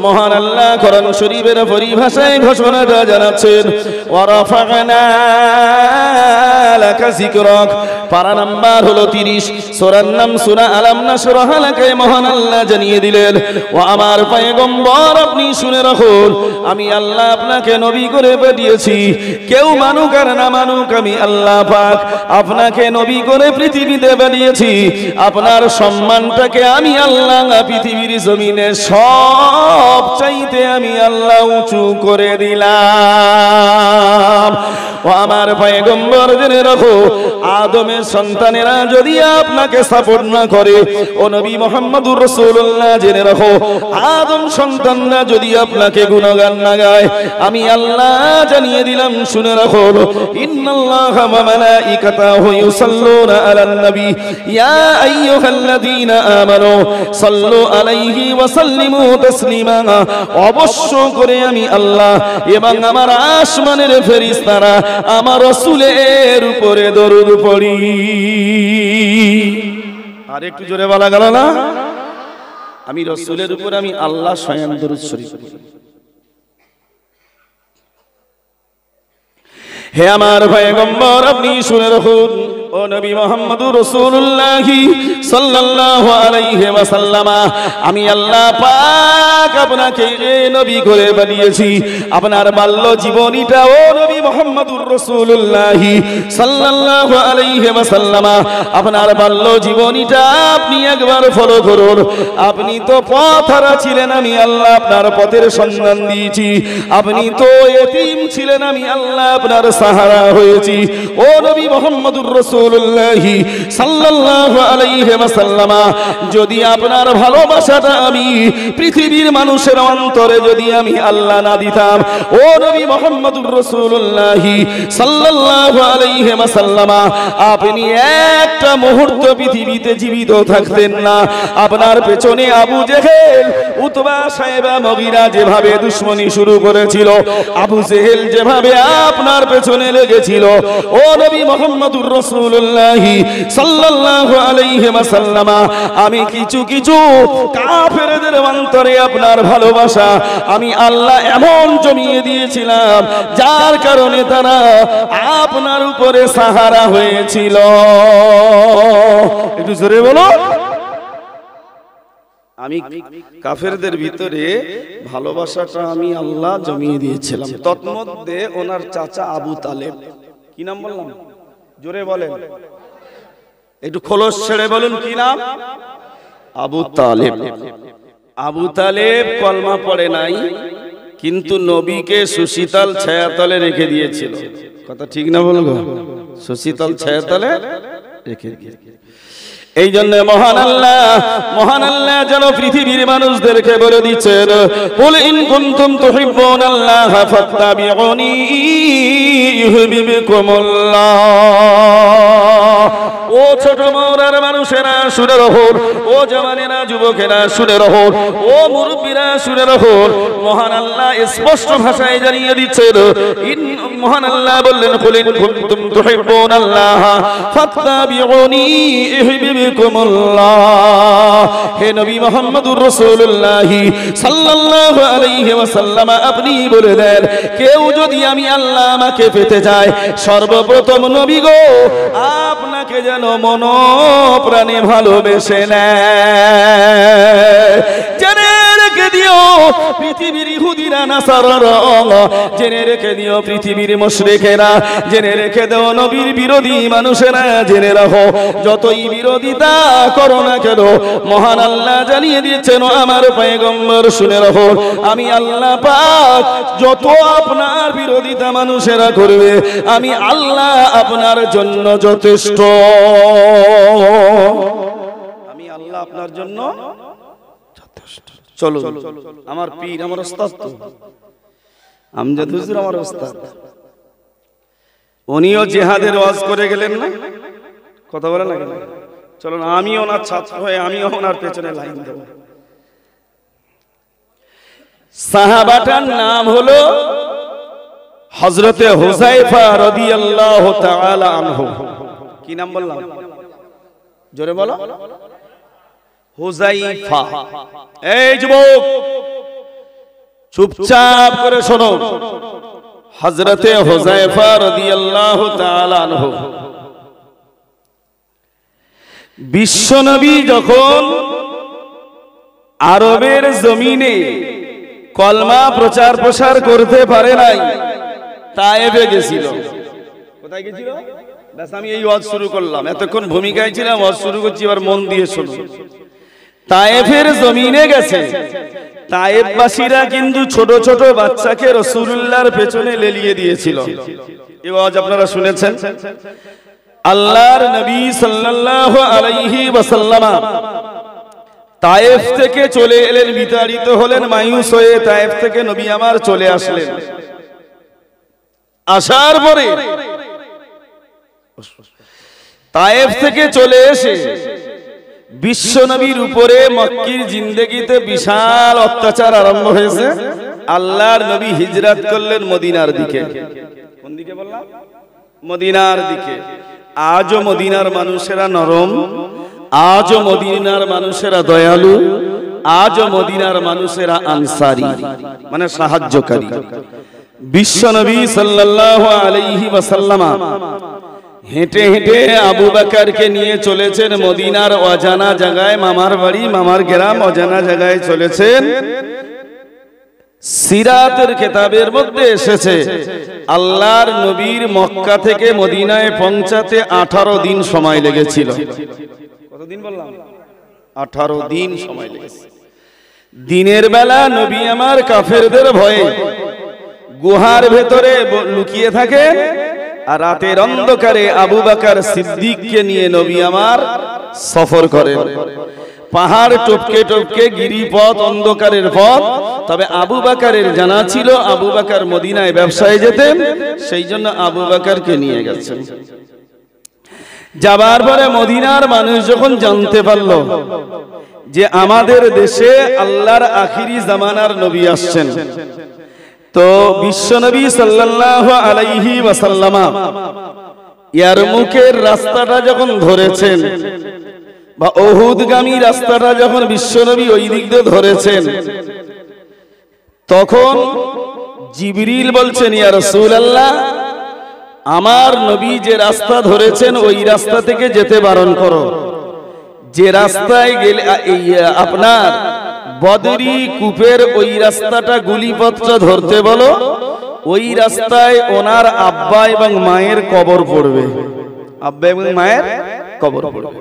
মহান আল্লাহ কোরআন শরীফের পরিভাষায় ঘোষণাটা জানাচ্ছেন, ওয়া রাফা'না লাকা যিকরাক, পারা নাম্বার হলো 30, সূরার নাম সূরা আলাম নাশরাহ লাকা। মহান আল্লাহ জানিয়ে দিলেন, ও আমার পয়গম্বর আপনি শুনে রাখুন, আমি আল্লাহ আপনাকে নবী করে পাঠিয়েছি। কেউ মানুক আর না মানুক, আমি আল্লাহ পাক আপনাকে নবী করে পৃথিবীতে পাঠিয়েছি। আপনার সম্মানটাকে আমি আল্লাহ পৃথিবীর জমিনে সব চাইতে আমি আল্লাহ উঁচু করে দিলাম। ও আমার পয়গম্বর জেনে রাখো, আদমের সন্তানেরা যদি আপনাকে সাপোর্ট না করে, ও নবী মুহাম্মদুর রাসূলুল্লাহ জেনে রাখো, আদম সন্তানরা যদি আপনাকে গুণগান না গায়, আমি আল্লাহ জানিয়ে দিলাম শুনে রাখো, ইন্নাল্লাহা ওয়া মালাইকাতাহু ইউসাল্লুনা আলান নবী ইয়া আইয়ুহাল্লাযীনা আমানু সাল্লু আলাইহি ওয়া সাল্লিমু তাসলিমা। অবশ্য করে আমি আল্লাহ এবং আমার আসমানের ফেরেশতারা আমার রাসূলের উপরে দরুদ পড়ি। আর একটু জোরে বলা গেল না? আমি রাসূলের উপর আমি আল্লাহ স্বয়ং দরুদ শরীফ পড়ি। হে আমার পয়গম্বর আপনি শুনে রাখুন, ও নবী মুহাম্মদুর রাসূলুল্লাহ সাল্লাল্লাহু আলাইহি ওয়াসাল্লাম, আমি আল্লাহ পাক আপনাকে নবী করে বানিয়েছি। আপনার বাল্য জীবনীটা ও নবী মুহাম্মদুর রাসূলুল্লাহ সাল্লাল্লাহু আলাইহি ওয়াসাল্লাম, আপনার বাল্য জীবনীটা আপনি একবার ফলো করুন। আপনি তো পথহারা ছিলেন, আমি আল্লাহ আপনার পথের সন্ধান দিয়েছি। আপনি তো এতিম ছিলেন, আমি আল্লাহ আপনার সাহারা হয়েছি। ও নবী মুহাম্মদুর রাসূলুল্লাহ সাল্লাল্লাহু আলাইহি ওয়াসাল্লাম, যদি আপনার ভালোবাসাটা আমি পৃথিবীর মানুষের অন্তরে যদি আমি আল্লাহ না দিতাম, ও নবী মুহাম্মদুর রাসূলুল্লাহ সাল্লাল্লাহু আলাইহি ওয়াসাল্লাম, আপনি একটা মুহূর্ত পৃথিবীতে জীবিত থাকতেন না। আপনার পেছনে আবু জেহেল, উতবা, সাইবা, মুগীরা যেভাবে দুশমনি শুরু করেছিল, আবু জেহেল যেভাবে আপনার পেছনে লেগেছিল, ও নবী মুহাম্মদুর রাসূলুল্লাহ সাল্লাল্লাহু আলাইহি ওয়াসাল্লাম, আমি কিছু কিছু কাফেরদের অন্তরে আপনার ভালোবাসা আমি আল্লাহ এমন জমিয়ে দিয়েছিলাম, যার কারণে তারা আপনার উপরে সাহারা হয়েছিল। একটু জোরে বলো। আমি কাফেরদের ভিতরে ভালোবাসাটা আমি আল্লাহ জমিয়ে দিয়েছিলাম। তন্মধ্যে ওনার চাচা আবু তালেব, কি নাম বললাম? জোরে বলেন, একটু খোলস ছেড়ে বলুন, কি নাম? আবু তালেব। আবু তালেব কলমা পড়ে নাই, কিন্তু নবীকে সুশীতল ছায়াতলে রেখে দিয়েছিল। কথা ঠিক না বলবো? সুশীতল ছায়াতলে রেখে দিয়েছিল। এই জন্য মহান আল্লাহ যেন পৃথিবীর মানুষদেরকে বলে দিচ্ছেন, কুল ইন কুনতুম তুহিব্বুনাল্লাহ ফাত্তাবিউনি ইউহিব্বুকুমুল্লাহ। ও ছোট মৌরার মানুষেরা শুনে রাখুন, ও জওয়ানেরা, যুবকেরা শুনে রাখুন, ও মুরব্বীরা শুনে রাখুন, মহান আল্লাহ স্পষ্ট ভাষায় জানিয়ে দিচ্ছেন। মহান আল্লাহ বললেন, কুল ইন কুনতুম তুহিব্বুনাল্লাহ ফাত্তাবিউনি ইউহিব্বুকুমুল্লাহ। হে নবী মুহাম্মদুর রাসূলুল্লাহ সাল্লাল্লাহু আলাইহি ওয়াসাল্লাম, আপনি বলে দেন, কেউ যদি আমি আল্লাহ আমাকে পেতে চায়, সর্বপ্রথম নবী গো আপনাকে যেন মন প্রাণে ভালোবেসে নেয়। জেনে রেখে দিও পৃথিবীর ইহুদিরা, নাসারারা, জেনে রেখে দিও পৃথিবীর মুশরিকেরা, জেনে রেখে দাও নবীর বিরোধী মানুষেরা, জেনে রাখো যতই বিরোধিতা করো না কেন, মহান আল্লাহ জানিয়ে দিয়েছেন, আমার পয়গম্বর শুনে রাখো, আমি আল্লাহ পাক যত আপনার বিরোধিতা মানুষেরা করবে, আমি আল্লাহ আপনার জন্য যথেষ্ট। আমি আল্লাহ আপনার জন্য যথেষ্ট। চলো, আমার পীর, আমার ওস্তাদ তো আমজাদ হুজুর, আমার ওস্তাদ, উনিও জিহাদের ওয়াজ করে গেলেন না? কথা বলে না কেন? চলুন আমি ওনার ছাত্র হয়ে আমিও ওনার পেছনে লাইন দেব। সাহাবাটার নাম হলো হযরতে হুযায়ফা রাদিয়াল্লাহু তাআলা আনহু। কি নাম বললাম? জোরে বলো। হুযায়ফা। এই যুবক, চুপচাপ করে শোনো। হযরতে হুযায়ফা রাদিয়াল্লাহু তাআলা আনহু, বিশ্বনবী যখন আরবের জমিনে কলমা প্রচার প্রসার করতে পারে নাই, তায়েফে গেছিল। কোথায় গেছিল? ব্যাস আমি এই ওয়াজ শুরু করলাম, এতক্ষণ ভূমিকায় ছিলাম, ওয়াজ শুরু করছি, এবার মন দিয়ে শুনুন। তায়েফের জমিনে গেছে। তায়েফবাসীরা কিন্তু ছোট ছোট বাচ্চাকে রাসূলুল্লাহর পেছনে লেলিয়ে দিয়েছিল। এই ওয়াজ আপনারা শুনেছেন। আল্লাহর নবী সাল্লাল্লাহু আলাইহি ওয়াসাল্লাম তায়েফ থেকে চলে এলেন, বিতাড়িত হলেন, মায়ুস হয়ে তায়েফ থেকে নবী আমার চলে আসলেন। আসার পরে তায়েফ থেকে চলে এসে বিশ্ব নবীর উপরে মক্কির জিন্দেগিতে বিশাল অত্যাচার আরম্ভ হয়েছে। আল্লাহর নবী হিজরত করলেন মদিনার দিকে। কোন দিকে বললাম? মদিনার দিকে। আজও মদিনার মানুষেরা নরম, আজও মদিনার মানুষেরা দয়ালু, আজও মদিনার মানুষেরা আনসারী, মানে সাহায্যকারী। বিশ্ব নবী সাল্লাল্লাহু আলাইহি ওয়াসাল্লাম হেঁটে হেঁটে আবু বকরকে নিয়ে চলেছেন মদিনার অজানা জায়গায়, মামার বাড়ি, মামার গ্রাম, অজানা জায়গায় চলেছেন। সিরাতের কিতাবের মধ্যে এসেছে আল্লাহর নবীর মক্কা থেকে মদিনায় পৌঁছাতে 18 দিন সময় লেগেছিল। কতদিন বললাম? 18 দিন সময় লেগেছে। দিনের বেলা নবী আমার কাফেরদের ভয়ে গুহার ভেতরে লুকিয়ে থাকেন, আর রাতের অন্ধকারে আবু বকর সিদ্দিককে নিয়ে নবী আমার সফর করেন। পাহাড় টপকে টপকে, গিরিপথ, অন্ধকারের পথ। তবে আবু বকরের জানা ছিল আবু বকর মদিনায় ব্যবসায় যেতেন, সেই জন্য আবু বকরকে নিয়ে গেছেন। যাবার পরে মদিনার মানুষ যখন জানতে পারল যে আমাদের দেশে আল্লাহর আখিরি জামানার নবী আসছেন, তো বিশ্বনবী সাল্লাল্লাহু আলাইহি ওয়াসাল্লাম ইয়ারমুকের রাস্তাটা যখন ধরেছেন, বা উহুদগামী রাস্তাটা যখন বিশ্বনবী ওই দিক দিয়ে ধরেছেন, তখন জিবরিল বলছেন, ইয়া রাসূলুল্লাহ, আমার নবী যে রাস্তা ধরেছেন ওই রাস্তা থেকে যেতে বারণ করো। যে রাস্তায় গেলে আপনার বদরি কূপের ওই রাস্তাটা গুলিপথটা ধরতে বলো, ওই রাস্তায় ওনার আব্বা এবং মায়ের কবর পড়বে, আব্বা এবং মায়ের কবর পড়বে।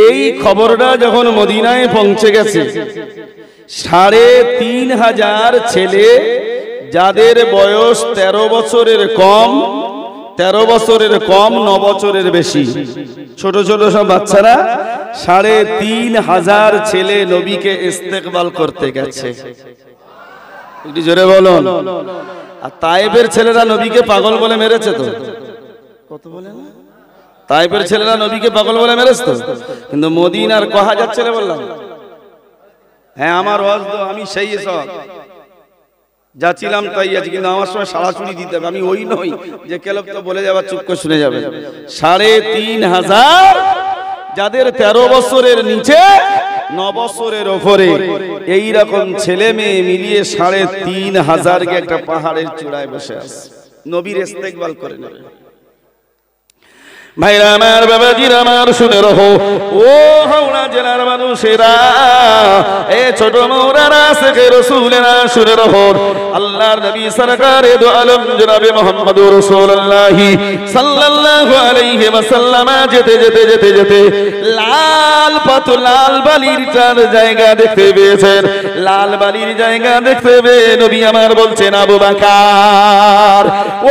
এই খবরটা যখন মদিনায় পৌঁছে গেছে, ৩,৫০০ ছেলে, যাদের বয়স 13 বছরের কম, 13 বছরের কম, 9 বছরের বেশি, ছোট ছোট সব বাচ্চারা, ৩,৫০০ ছেলে নবীকে ইস্তেকবাল করতে গেছে। একটু জোরে বলুন। আর তায়েফের ছেলেরা নবীকে পাগল বলে মেরেছে তো, কত বলে না? তায়েফের ছেলেরা নবীকে পাগল বলে মেরেছে তো, কিন্তু মদিনার ক হাজার ছেলে বললাম, হ্যাঁ আমার ওয়াজ তো আমি সেই সব যা ছিলাম তাই আছে, কিন্তু আমার সময় সাড়াচুড়ি দিতে হবে। আমি ওই নই যে কেলব তো বলে যাবার চুপ করে শুনে যাবে। ৩,৫০০ যাদের 13 বছরের নিচে, 9 বছরের ওপরে, এইরকম ছেলে মেয়ে মিলিয়ে ৩,৫০০কে একটা পাহাড়ের চূড়ায় বসে আছে, নবীর ইস্তেকবাল করে নেবে। ভাইরা আমার, বাবাজিরা আমার, শুনে রাখো, ও হাওড়া জেলার মানুষেরা, এ ছোট মৌরারা, শেখে রাসূলেরা, শুনে রাখো, আল্লাহর নবী সরকারে দো আলম জনাবে মুহাম্মদুর রাসূলুল্লাহ সাল্লাল্লাহু আলাইহি ওয়াসাল্লাম যেতে যেতে যেতে যেতে লাল পাথর, লাল বালির চার জায়গা দেখতে পেয়েছেন। লাল বালির জায়গা দেখতে পেয়ে নবী আমার বলছেন, আবু বকর,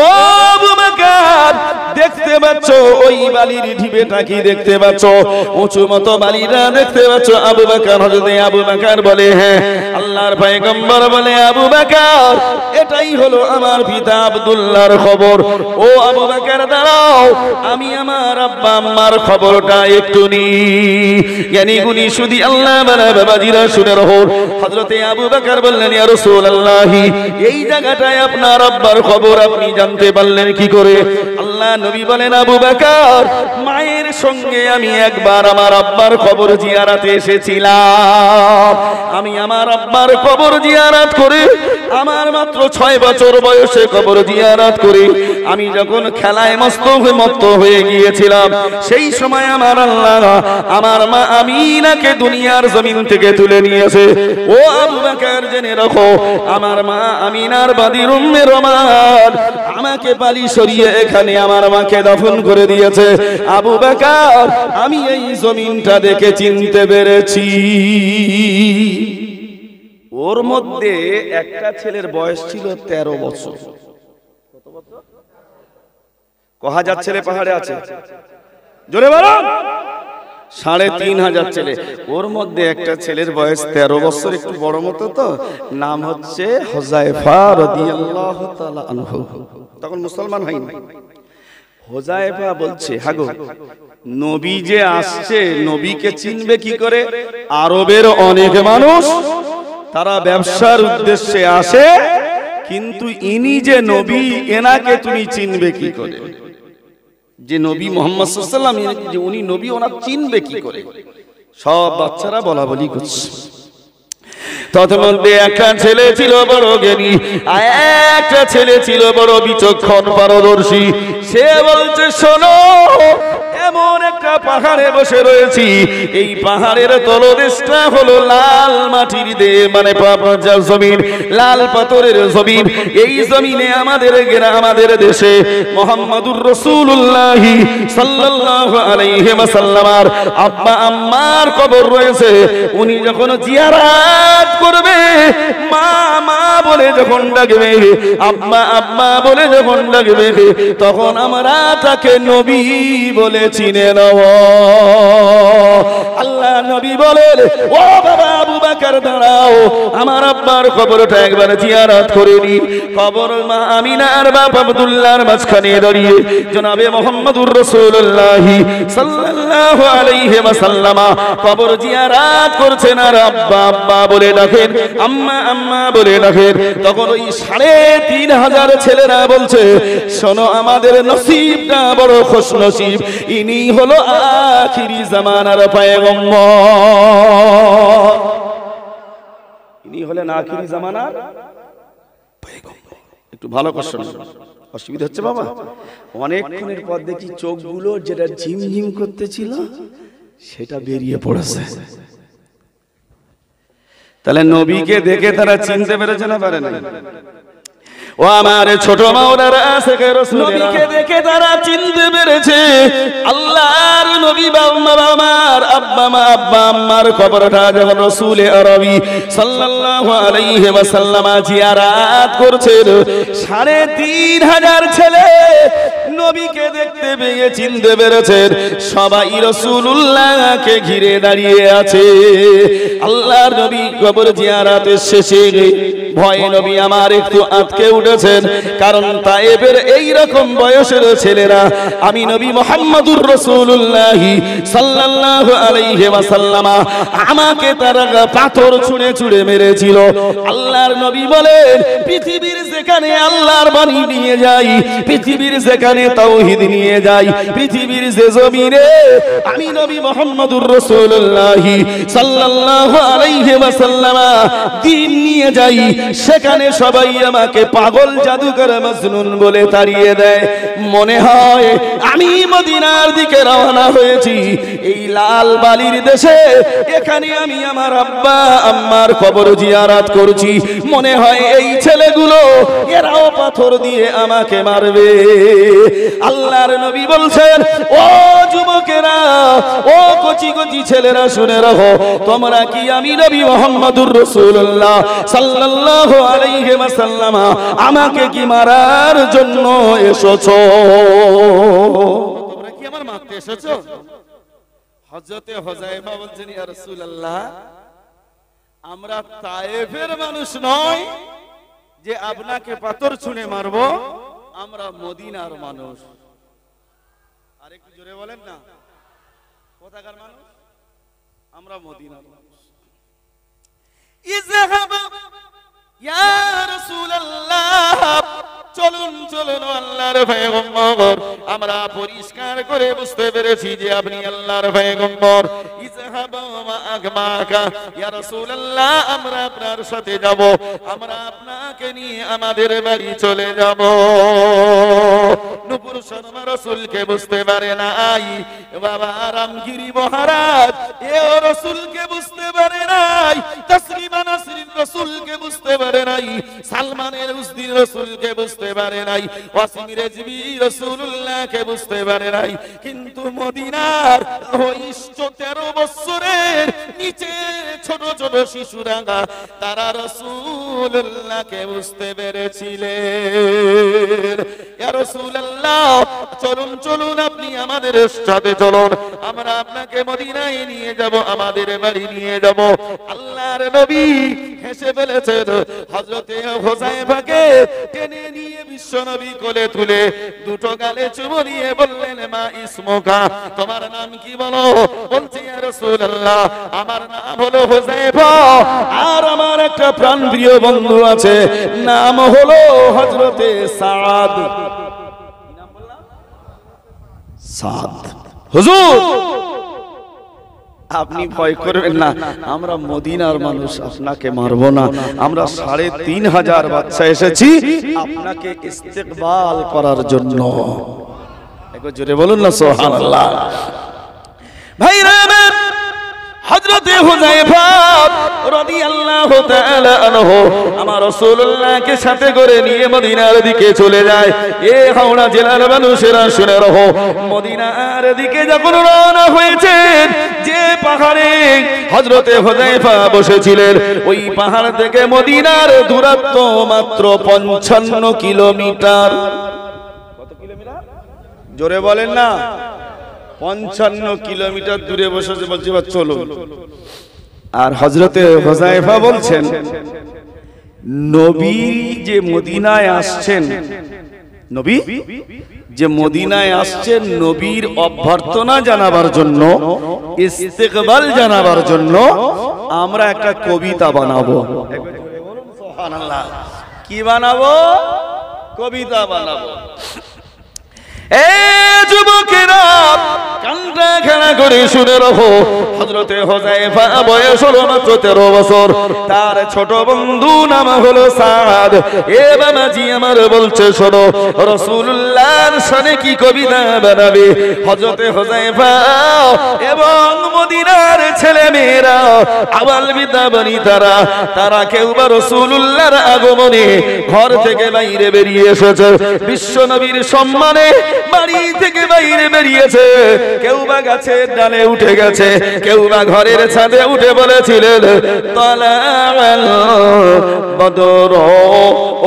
ও আবু বকর, দেখতে পাচ্ছ ওই বালির ঢিবেটা কি দেখতে পাচ্ছ? উঁচু মতো বালিরা দেখতে পাচ্ছ? আবু বকর, হযরতে আবু বকর বলে, হ্যাঁ। আল্লাহর পয়গম্বর বলে, আবু বকর, এটাই হলো আমার পিতা আব্দুল্লাহর খবর। ও আবু বকর, দাঁড়াও, আমি আমার আব্বা আম্মার খবরটা একটু নি। জ্ঞানী গুণী শুধু আল্লাহ বলে, বাবাজিরা শুনে রাখো, হযরতে আবু বকর বললেন, ইয়া রাসূলুল্লাহ, এই জায়গাটায় আপনার আব্বার খবর আপনি জানতে পারলেন কি করে? আল্লাহ আল্লাহ নবী বলেন আবু বকর মায়ের সঙ্গে আমি একবার আমার আব্বার কবর জিয়ারতে এসেছিলাম। আমি আমার আব্বার কবর জিয়ারত করে আমার মাত্র 6 বছর বয়সে কবর জিয়ারত করে আমি যখন খেলায় মত্ত হয়ে গিয়েছিলাম, সেই সময় আমার আল্লাহ আমার মা আমিনাকে দুনিয়ার জমিন থেকে তুলে নিয়েছে। ও আবু বকর জেনে রাখো, আমার মা আমিনার বাদী উম্মে রোমান আমাকে বালি সরিয়ে এখানে আমার মাকে দাফন করে দিয়েছে। আবু বকর আমি এই জমিনটা দেখে চিনতে পেরেছি। ওর মধ্যে একটা ছেলের বয়স ছিল 13 বছর। কত বছর? কহাজার ছেলে পাহাড়ে আছে, জোরে বলুন। 3500 ছেলে, ওর মধ্যে একটা ছেলের বয়স 13 বছর, একটু বড় মতো, তো নাম হচ্ছে হুযায়ফা রাদিয়াল্লাহু তাআলা আনহু। তখন মুসলমান হয়নি। হুযায়ফা বলছে, হাগো নবী যে আসছে, নবীকে চিনবে কি করে? আরবের অনেক মানুষ তারা ব্যবসার উদ্দেশ্যে আসে, কিন্তু ইনি যে নবী, এনাকে তুমি চিনবে কি করে? যে নবী মুহাম্মদ সাল্লাল্লাহু আলাইহি ওয়াসাল্লাম, যে উনি নবী, ওনা চিনবে কি করে? সব বাচ্চারা বলা বলি করছে। তৎমধ্যে একটা ছেলে ছিল বড় জ্ঞানী, আর একটা ছেলে ছিল বড় বিচক্ষণ পারদর্শী। সে বলছে, শোনো, এমন একটা পাহাড়ে বসে রয়েছি, এই পাহাড়ের তলদেশটা হলো লাল মাটির মানে জমিন, লাল পাথরের জমিন। এই জমিনে আমাদের দেশে মুহাম্মদুর রাসূলুল্লাহ সাল্লাল্লাহু আলাইহি ওয়াসাল্লামের আব্বা আম্মার কবর রয়েছে। উনি যখন জিয়ারত করবে, মা মা বলে যখন ডাকবে, আব্বা আব্বা বলে যখন ডাকবে, তখন আমরা তাকে নবী বলে চিনে নেব। আল্লাহ নবী বলেন, ও বাবা আবু বকর দাঁড়াও, আমার আব্বার কবরটা একবার জিয়ারত করে নি। কবর মা আমিনার বাপ আব্দুল্লাহর মাঝখানে দাঁড়িয়ে জনাবে মুহাম্মদুর রাসূলুল্লাহ সাল্লাল্লাহু আলাইহি ওয়াসাল্লাম কবর জিয়ারত করছেন, আর আব্বা আব্বা বলে ডাকেন, আম্মা আম্মা বলে ডাকেন। তখন ওই 3500 ছেলেরা বলছে, শোনো, আমাদের নসিবটা বড় খুশনসিব, ইনি হলো আখিরি জামানার পয়গম্বর। ইনি হলেন আখিরি জামানার পয়গম্বর। একটু ভালো কষ্ট, অসুবিধা হচ্ছে বাবা? অনেকক্ষণের পর দেখি চোখগুলো যেটা ঝিমঝিম করতেছিল সেটা বেরিয়ে পড়েছে। তাহলে নবীকে দেখে তারা চিনতে পেরেছে না পারে না? ও আমার ছোট মাওলানা আশিকে রাসূল, নবীকে দেখে তারা চিনতে পেরেছে। আল্লাহর নবী আমার আব্বা আম্মার কবরটা যখন রাসূল আরবি সাল্লাল্লাহু আলাইহি ওয়াসাল্লাম জিয়ারত করছেন, 3500 ছেলে নবীকে দেখতে পেয়ে চিনতে পেরেছেন। সবাই রাসূলুল্লাহকে ঘিরে দাঁড়িয়ে আছে। আল্লাহর নবী কবর জিয়ারতের শেষে ভয়ে নবী আমার একটু আটকে উঠেছেন, কারণ তায়েফের এই রকম বয়সের ছেলেরা আমি নবী মুহাম্মদুর রাসূলুল্লাহ সাল্লাল্লাহু আলাইহি ওয়াসাল্লাম আমাকে তারা পাথর ছুঁড়ে ছুঁড়ে মেরেছিল। আল্লাহর নবী বলেন, পৃথিবীর যেখানে আল্লাহর বাণী নিয়ে যাই, পৃথিবীর যেখানে তাওহীদ নিয়ে যাই, পৃথিবীর যে জমিনে আমি নবী মুহাম্মদুর রাসূলুল্লাহ সাল্লাল্লাহু আলাইহি ওয়াসাল্লাম দ্বীন নিয়ে যাই, সেখানে সবাই আমাকে পাগল, জাদুকর, মজনুন বলে তাড়িয়ে দেয়। মনে হয় আমি মদিনার দিকে রওনা হয়েছি, এই লাল বালির দেশে, এখানে আমি আমার আব্বা আম্মার কবর জিয়ারত করছি। মনে হয় এই ছেলেগুলো এরাও পাথর দিয়ে আমাকে মারবে। আল্লাহর নবী বলছেন, ও যুবকেরা, ও কচি কচি ছেলেরা, শুনে রাখো, তোমরা কি আমি নবী মুহাম্মদুর রাসূলুল্লাহ সাল্লাল্লাহু আলাইহি ওয়াসাল্লাম আমাকে কি মারার জন্য এসেছো? তোমরা কি আমার মারতে এসেছো? হযরতে হুযায়ফা বলছেন, ইয়া রাসূলুল্লাহ, আমরা তায়েফের মানুষ নই যে আপনাকে পাথর ছুঁড়ে মারবো, আমরা মদিনার মানুষ। আরেকটু জোরে বলেন না, কোথাকার মানুষ? আমরা মদিনার মানুষ। ইযহাব ইয়া রাসূলুল্লাহ, চলুন বলেন আল্লাহর পয়গম্বর আমরা পরিষ্কার করে বুঝতে পেরেছি যে আপনি আল্লাহর পয়গম্বর ইযহাবা মা আগমাকা ইয়া রাসূলুল্লাহ আমরা আপনার সাথে যাব আমরা আপনাকে নিয়ে আমাদের বাড়ি চলে যাব নূপুর শর্মা রাসূলকে বুঝতে পারে নাই বাবা রামগিরি মহারাজ এ রাসূলকে বুঝতে পারে নাই তাসলিমা নাসরিন রাসূলকে বুঝতে পারে নাই সালমানের উসদিন রাসূলকে বুঝতে পারে নাই ওয়াসিম রেজভি রাসূলুল্লাহকে বুঝতে পারে নাই কিন্তু মদিনার ওই 13 বছরের নিচে ছোট ছোট শিশুরা তারা রাসূলুল্লাহকে বুঝতে পেরেছিলেন ইয়া রাসূলুল্লাহ চলুন চলুন আপনি আমাদের সাথে চলুন আমরা আপনাকে মদিনায় নিয়ে যাব আমাদের বাড়ি নিয়ে যাব আল্লাহর নবী হেসে ফেলেছেন হযরতে হুযায়ফাকে টেনে নিয়ে বিশ্ব নবী কোলে তুলে দুটো গালে চুমু দিয়ে বললেন মা ইসমুকা তোমার নাম কি বলো বলছে ইয়া রাসূলুল্লাহ আমার নাম হলো হুযায়ফা আর আমার একটা প্রাণপ্রিয় বন্ধু আছে নাম হলো হযরতে সাদ কি নাম বললাম সাদ হুজুর আপনি ভয় করবেন না আমরা মদিনার মানুষ আপনাকে মারবো না আমরা ৩৫০০ বাচ্চা এসেছি আপনাকে ইস্তেকবাল করার জন্য একবার জোরে বলুন না সুবহানাল্লাহ ভাইরা আমার হযরতে হুযায়ফা রাদিয়াল্লাহু তাআলা আনহু আমার রাসূলুল্লাহকে সাথে করে নিয়ে মদিনার দিকে চলে যায় এ হাওড়া জেলার মানুষেরা শুনে রাখো মদিনার দিকে যখন রওনা হয়েছেন যে পাহাড়ে হযরতে হুযায়ফা বসেছিলেন ওই পাহাড় থেকে মদিনার দূরত্ব মাত্র ৫৫ কিলোমিটার কত কিলোমিটার জোরে বলেন না ৫৫ কিলোমিটার দূরে বসে বলছে চলো আর হযরতে হুযায়ফা বলছেন নবী যে মদিনায় আসছেন নবী যে মদিনায় আসছেন নবীর অভ্যর্থনা জানাবার জন্য ইস্তেকবাল জানাবার জন্য আমরা একটা কবিতা বানাবো সুবহানাল্লাহ কি বানাবো কবিতা বানাবো এ যুবকেরা কান্না খেলা করে শুনে রাখো হযরতে হুযায়ফা বয়স হলো মাত্র 13 বছর তার ছোট বন্ধু নাম হলো সাদ এ বাবাজি আমার বলছে শোনো রাসূলুল্লাহর শানে কি কবিতা বানাবে হযরতে হুযায়ফা এবং মদিনার ছেলে মেয়েরা আওয়াল বিদাবানি তারা কেউ বা রাসূলুল্লাহর আগমনে ঘর থেকে বাইরে বেরিয়ে এসেছে বিশ্ব নবীর সম্মানে বাড়ি থেকে বাইরে বেরিয়েছে কেউ বা গাছের ডালে উঠে গেছে কেউ বা ঘরের ছাদে উঠে বলেছিলেন তালাল বদর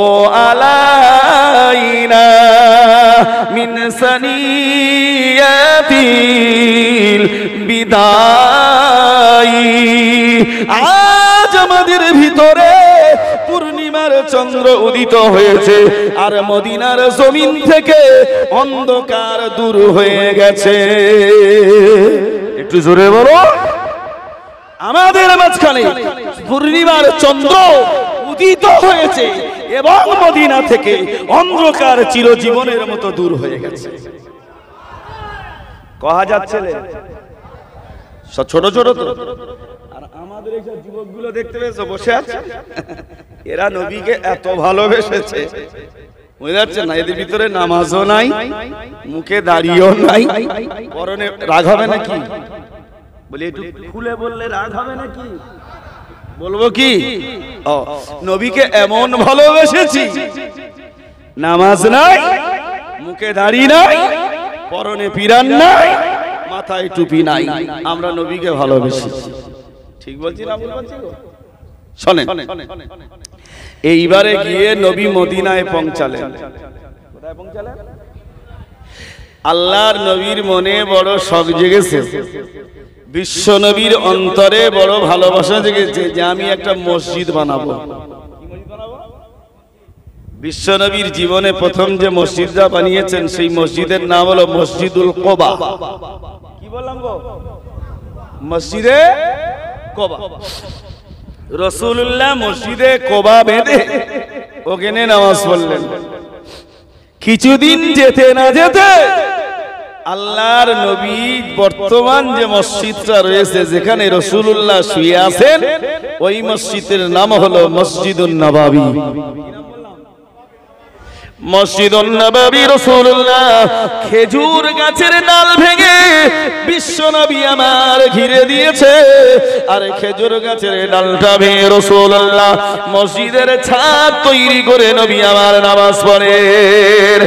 ও আলাইনা মিন সানিয়াতিল বিদাই আজ আমাদের ভিতরে পূর্ণিমার চন্দ্র উদিত হয়েছে আর মদিনার জমিন থেকে অন্ধকার দূর হয়ে গেছে একটু জোরে বলো আমাদের মাঝখানে পূর্ণিমার চন্দ্র উদিত হয়েছে এবং মদিনা থেকে অন্ধকার চিরজীবনের মতো দূর হয়ে গেছে কহা যাচ্ছে ছোট ছোট তো আর আমাদের এই যুবকগুলো দেখতে পেয়েছো বসে আছে এরা নবীকে এত ভালোবেসেছে বুঝতে পারছেন না এদের ভিতরে নামাজও নাই মুখে দাড়িও নাই পরনে রাগ হবে নাকি বলি একটু খুলে বললে রাগ হবে নাকি বলবো কি নবীকে এমন ভালোবেসেছি নামাজ নাই মুখে দাড়ি নাই পরনে পিরান নাই মাথায় টুপি নাই আমরা নবীকে ভালোবেসেছি ঠিক বলছি না ভুল বলছি গো শুনেন এইবারে গিয়ে নবী মদিনায় পৌঁছালেন কোথায় পৌঁছালেন আল্লাহর নবীর মনে বড় শখ জেগেছে বিশ্ব নবীর অন্তরে বড় ভালোবাসা জেগেছে যে আমি একটা মসজিদ বানাবো বিশ্ব নবীর জীবনে প্রথম যে মসজিদটা বানিয়েছেন সেই মসজিদের নাম হলো মসজিদুল কোবা কি বললাম গো মসজিদে কোবা রাসূলুল্লাহ মসজিদে কোবা বেঁধে ওখানে নামাজ পড়লেন কিছুদিন যেতে না যেতে আল্লাহর নবী বর্তমান যে মসজিদটা রয়েছে যেখানে রাসূলুল্লাহ শুয়ে আছেন ওই মসজিদের নাম হলো মসজিদুন নববী। মসজিদুন নববী রাসূলুল্লাহ খেজুর গাছের ডাল ভেঙে বিশ্ব নবী আমার ঘিরে দিয়েছে, আর খেজুর গাছের ডালটা ভেঙে রাসূলুল্লাহ মসজিদের ছাদ তৈরি করে নবী আমার নামাজ পড়েন।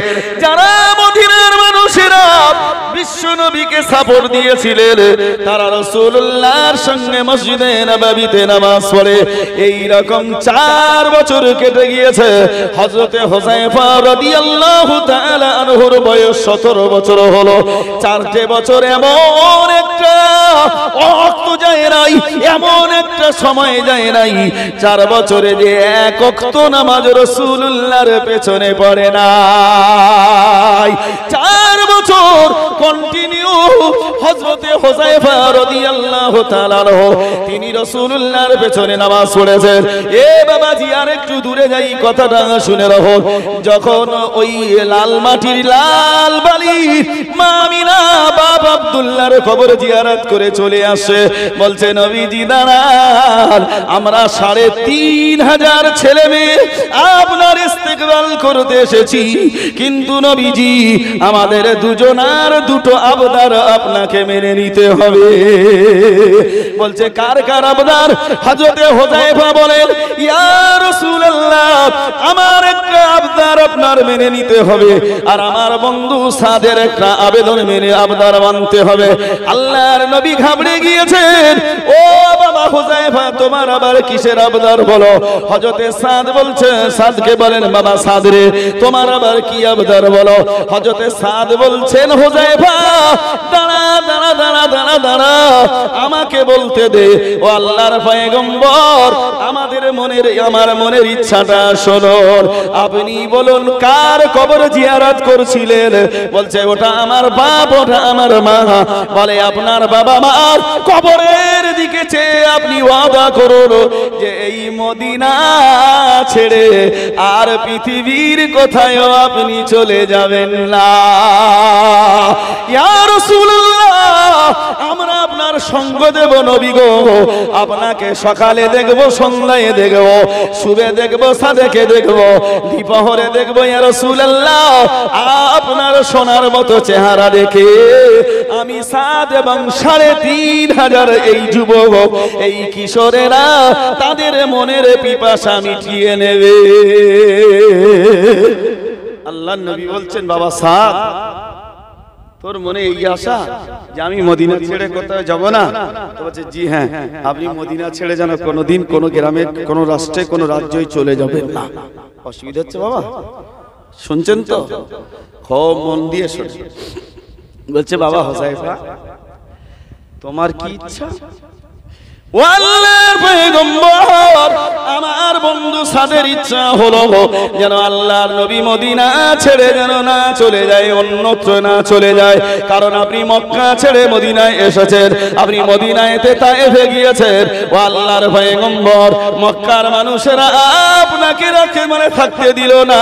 যারা মদিনার মানুষেরা বিশ্ব নবীকে সাপোর্ট দিয়েছিলেন তারা রাসূলুল্লাহর সঙ্গে মসজিদে নববীতে নামাজ পড়ে এই রকম 4 বছর কেটে গিয়েছে। হযরতে হুযায়ফা রাদিয়াল্লাহু তাআলা আনহুর বয়স 17 বছর হলো। 4টে বছর এমন একটা ওয়াক্ত যায় নাই, এমন একটা সময় যায় নাই 4 বছরে যে এক ওয়াক্ত নামাজ রাসূলুল্লাহর পেছনে পড়ে নাই। 4 বছর কন্টিনিউ হযরতে হুযায়ফা রাদিয়াল্লাহু তাআলা আনহু তিনি রাসূলুল্লাহর পেছনে নামাজ পড়েছেন। এ বাবাজি আর একটু দূরে যাই, কথাটা শুনে রাখো। যখন ওই লাল মাটির লাল বালি মা আমিনা বাবা আব্দুল্লাহর কবর জিয়ারত করে চলে আসে, বলছে নবীজি দাঁড়ান, আমরা 3500 ছেলে মেয়ে আপনার ইস্তেকবাল করতে এসেছি, কিন্তু নবীজি আমাদের দুজনার দুটো আবদার আপনাকে মেনে নিতে হবে। বলছে কার কার আবদার? হযরতে হুযায়ফা বলেন ইয়া রাসূলুল্লাহ আমার একটা আবদার আপনার মেনে নিতে হবে, আর আমার বন্ধু সাদের একটা আবেদন মেনে আবদার মানতে হবে। আল্লাহর নবী ঘাবড়ে গিয়েছেন। ও বাবা হুযায়ফা তোমার আবার কিসের আবদার বলো? হযরতে সাদ বলছে, সাদকে বলেন বাবা সাদ রে তোমার আবার কি আবদার বলো? হযরতে সাদ বলছেন হুযায়ফা দাঁড়া দাঁড়া দাঁড়া দাঁড়া দাঁড়া আমাকে বলতে দে। ও আল্লাহর পয়গম্বর আমাদের মনের আমার মনের ইচ্ছাটা শুনুন, আপনি বলুন কার কবর জিয়ারত করছিলেন? বলছে ওটা আমার বাপ, ওটা আমার মা। বলে আপনার বাবা মার কবরের দিকে চেয়ে আপনি ওয়াদা করুন যে এই মদিনা ছেড়ে আর পৃথিবীর কোথায়ও আপনি চলে যাবেন না। ইয়া রাসূলুল্লাহ আমরা আপনার সঙ্গ দেব নবী গো, আপনাকে সকালে দেখব, সন্ধ্যায় দেখব, শুভে দেখব, সাদেকে দেখব, দ্বিপ্রহরে দেখব। ইয়া রাসূলুল্লাহ আপনার সোনার মতো চেহারা দেখে আমি সাদ এবং 3500 এই যুবক এই কিশোরেরা তাদের মনের পিপাসা মিটিয়ে নেবে। আল্লাহর নবী বলছেন বাবা সাদ তোর মনে এই আশা যে আমি মদিনা ছেড়ে কোথাও যাব না? তো বলছে জি হ্যাঁ, আপনি মদিনা ছেড়ে যেন কোনোদিন কোনো গ্রামে, কোনো রাষ্ট্রে, কোনো রাজ্যই চলে যাবেন না। অসুবিধা হচ্ছে বাবা? শুনছেন তো? খুব মন দিয়ে শুনুন। বলছে বাবা হুযায়ফা তোমার কি ইচ্ছা? ও আল্লাহর পয়গম্বর আমার বন্ধু সাদের ইচ্ছা হলো যেন আল্লাহর নবী মদিনা ছেড়ে যেন না চলে যায়, অন্যত্র না চলে যায়। কারণ আপনি মক্কা ছেড়ে মদিনায় এসেছেন, আপনি মদিনায়তে তায়েফে গিয়েছেন। ও আল্লাহর পয়গম্বর মক্কার মানুষেরা আপনাকে রাখে মানে থাকতে দিল না,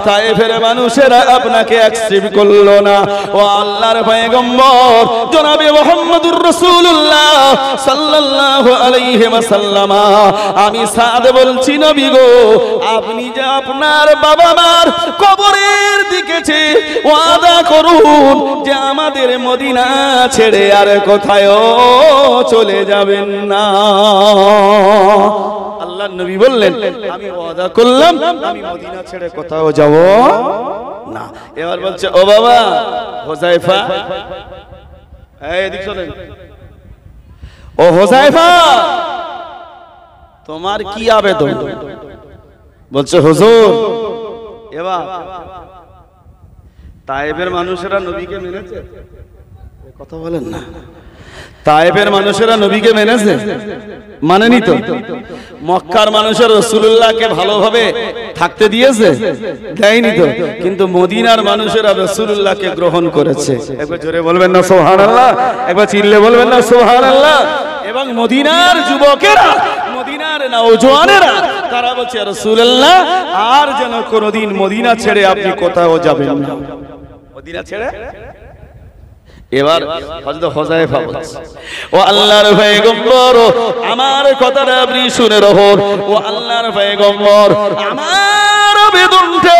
তায়েফের মানুষেরা আপনাকে অ্যাকসেপ্ট করলো না। ও আল্লাহর পয়গম্বর জনাবে মুহাম্মদুর রাসূলুল্লাহ সাল্লাল্লাহু আলাইহি ওয়াসাল্লাম আমি সাদ বলছি নবী গো আপনি যে আপনার বাবা মার কবরের দিকে চেয়ে ওয়াদা করুন যে আমাদের মদিনা ছেড়ে আর কোথায়ও চলে যাবেন না। আল্লাহর নবী বললেন আমি ওয়াদা করলাম আমি মদিনা ছেড়ে কোথাও যাব না। এবার বলছে ও বাবা হুযায়ফা, এই এদিকে চলেন। ও হুযায়ফা তোমার কি আবেদন? বলছে হুজুর এবার তায়েফের মানুষেরা নবীকে মেনেছে, কথা বলেন না। তায়েফের মানুষেরা নবীকে মেনেছে? মানেনি তো। মক্কার মানুষেরা রাসূলুল্লাহকে ভালোভাবে থাকতে দিয়েছে? দেয়নি তো। কিন্তু মদিনার মানুষেরা রাসূলুল্লাহকে গ্রহণ করেছে। একবার জোরে বলবেন না সুবহানাল্লাহ? একবার চিল্লে বলবেন না সুবহানাল্লাহ? এবং মদিনার যুবকেরা, মদিনার নওজওয়ানেরা তারা বলছে ইয়া রাসূলুল্লাহ আর যেন কোনোদিন মদিনা ছেড়ে আপনি কোথাও যাবেন না, মদিনা ছেড়ে। এবার হযরত হুযায়ফা বলছে ও আল্লাহর পয়গম্বর আমার কথাটা আপনি শুনে রাখুন, ও আল্লাহর পয়গম্বর আমার বেদনটা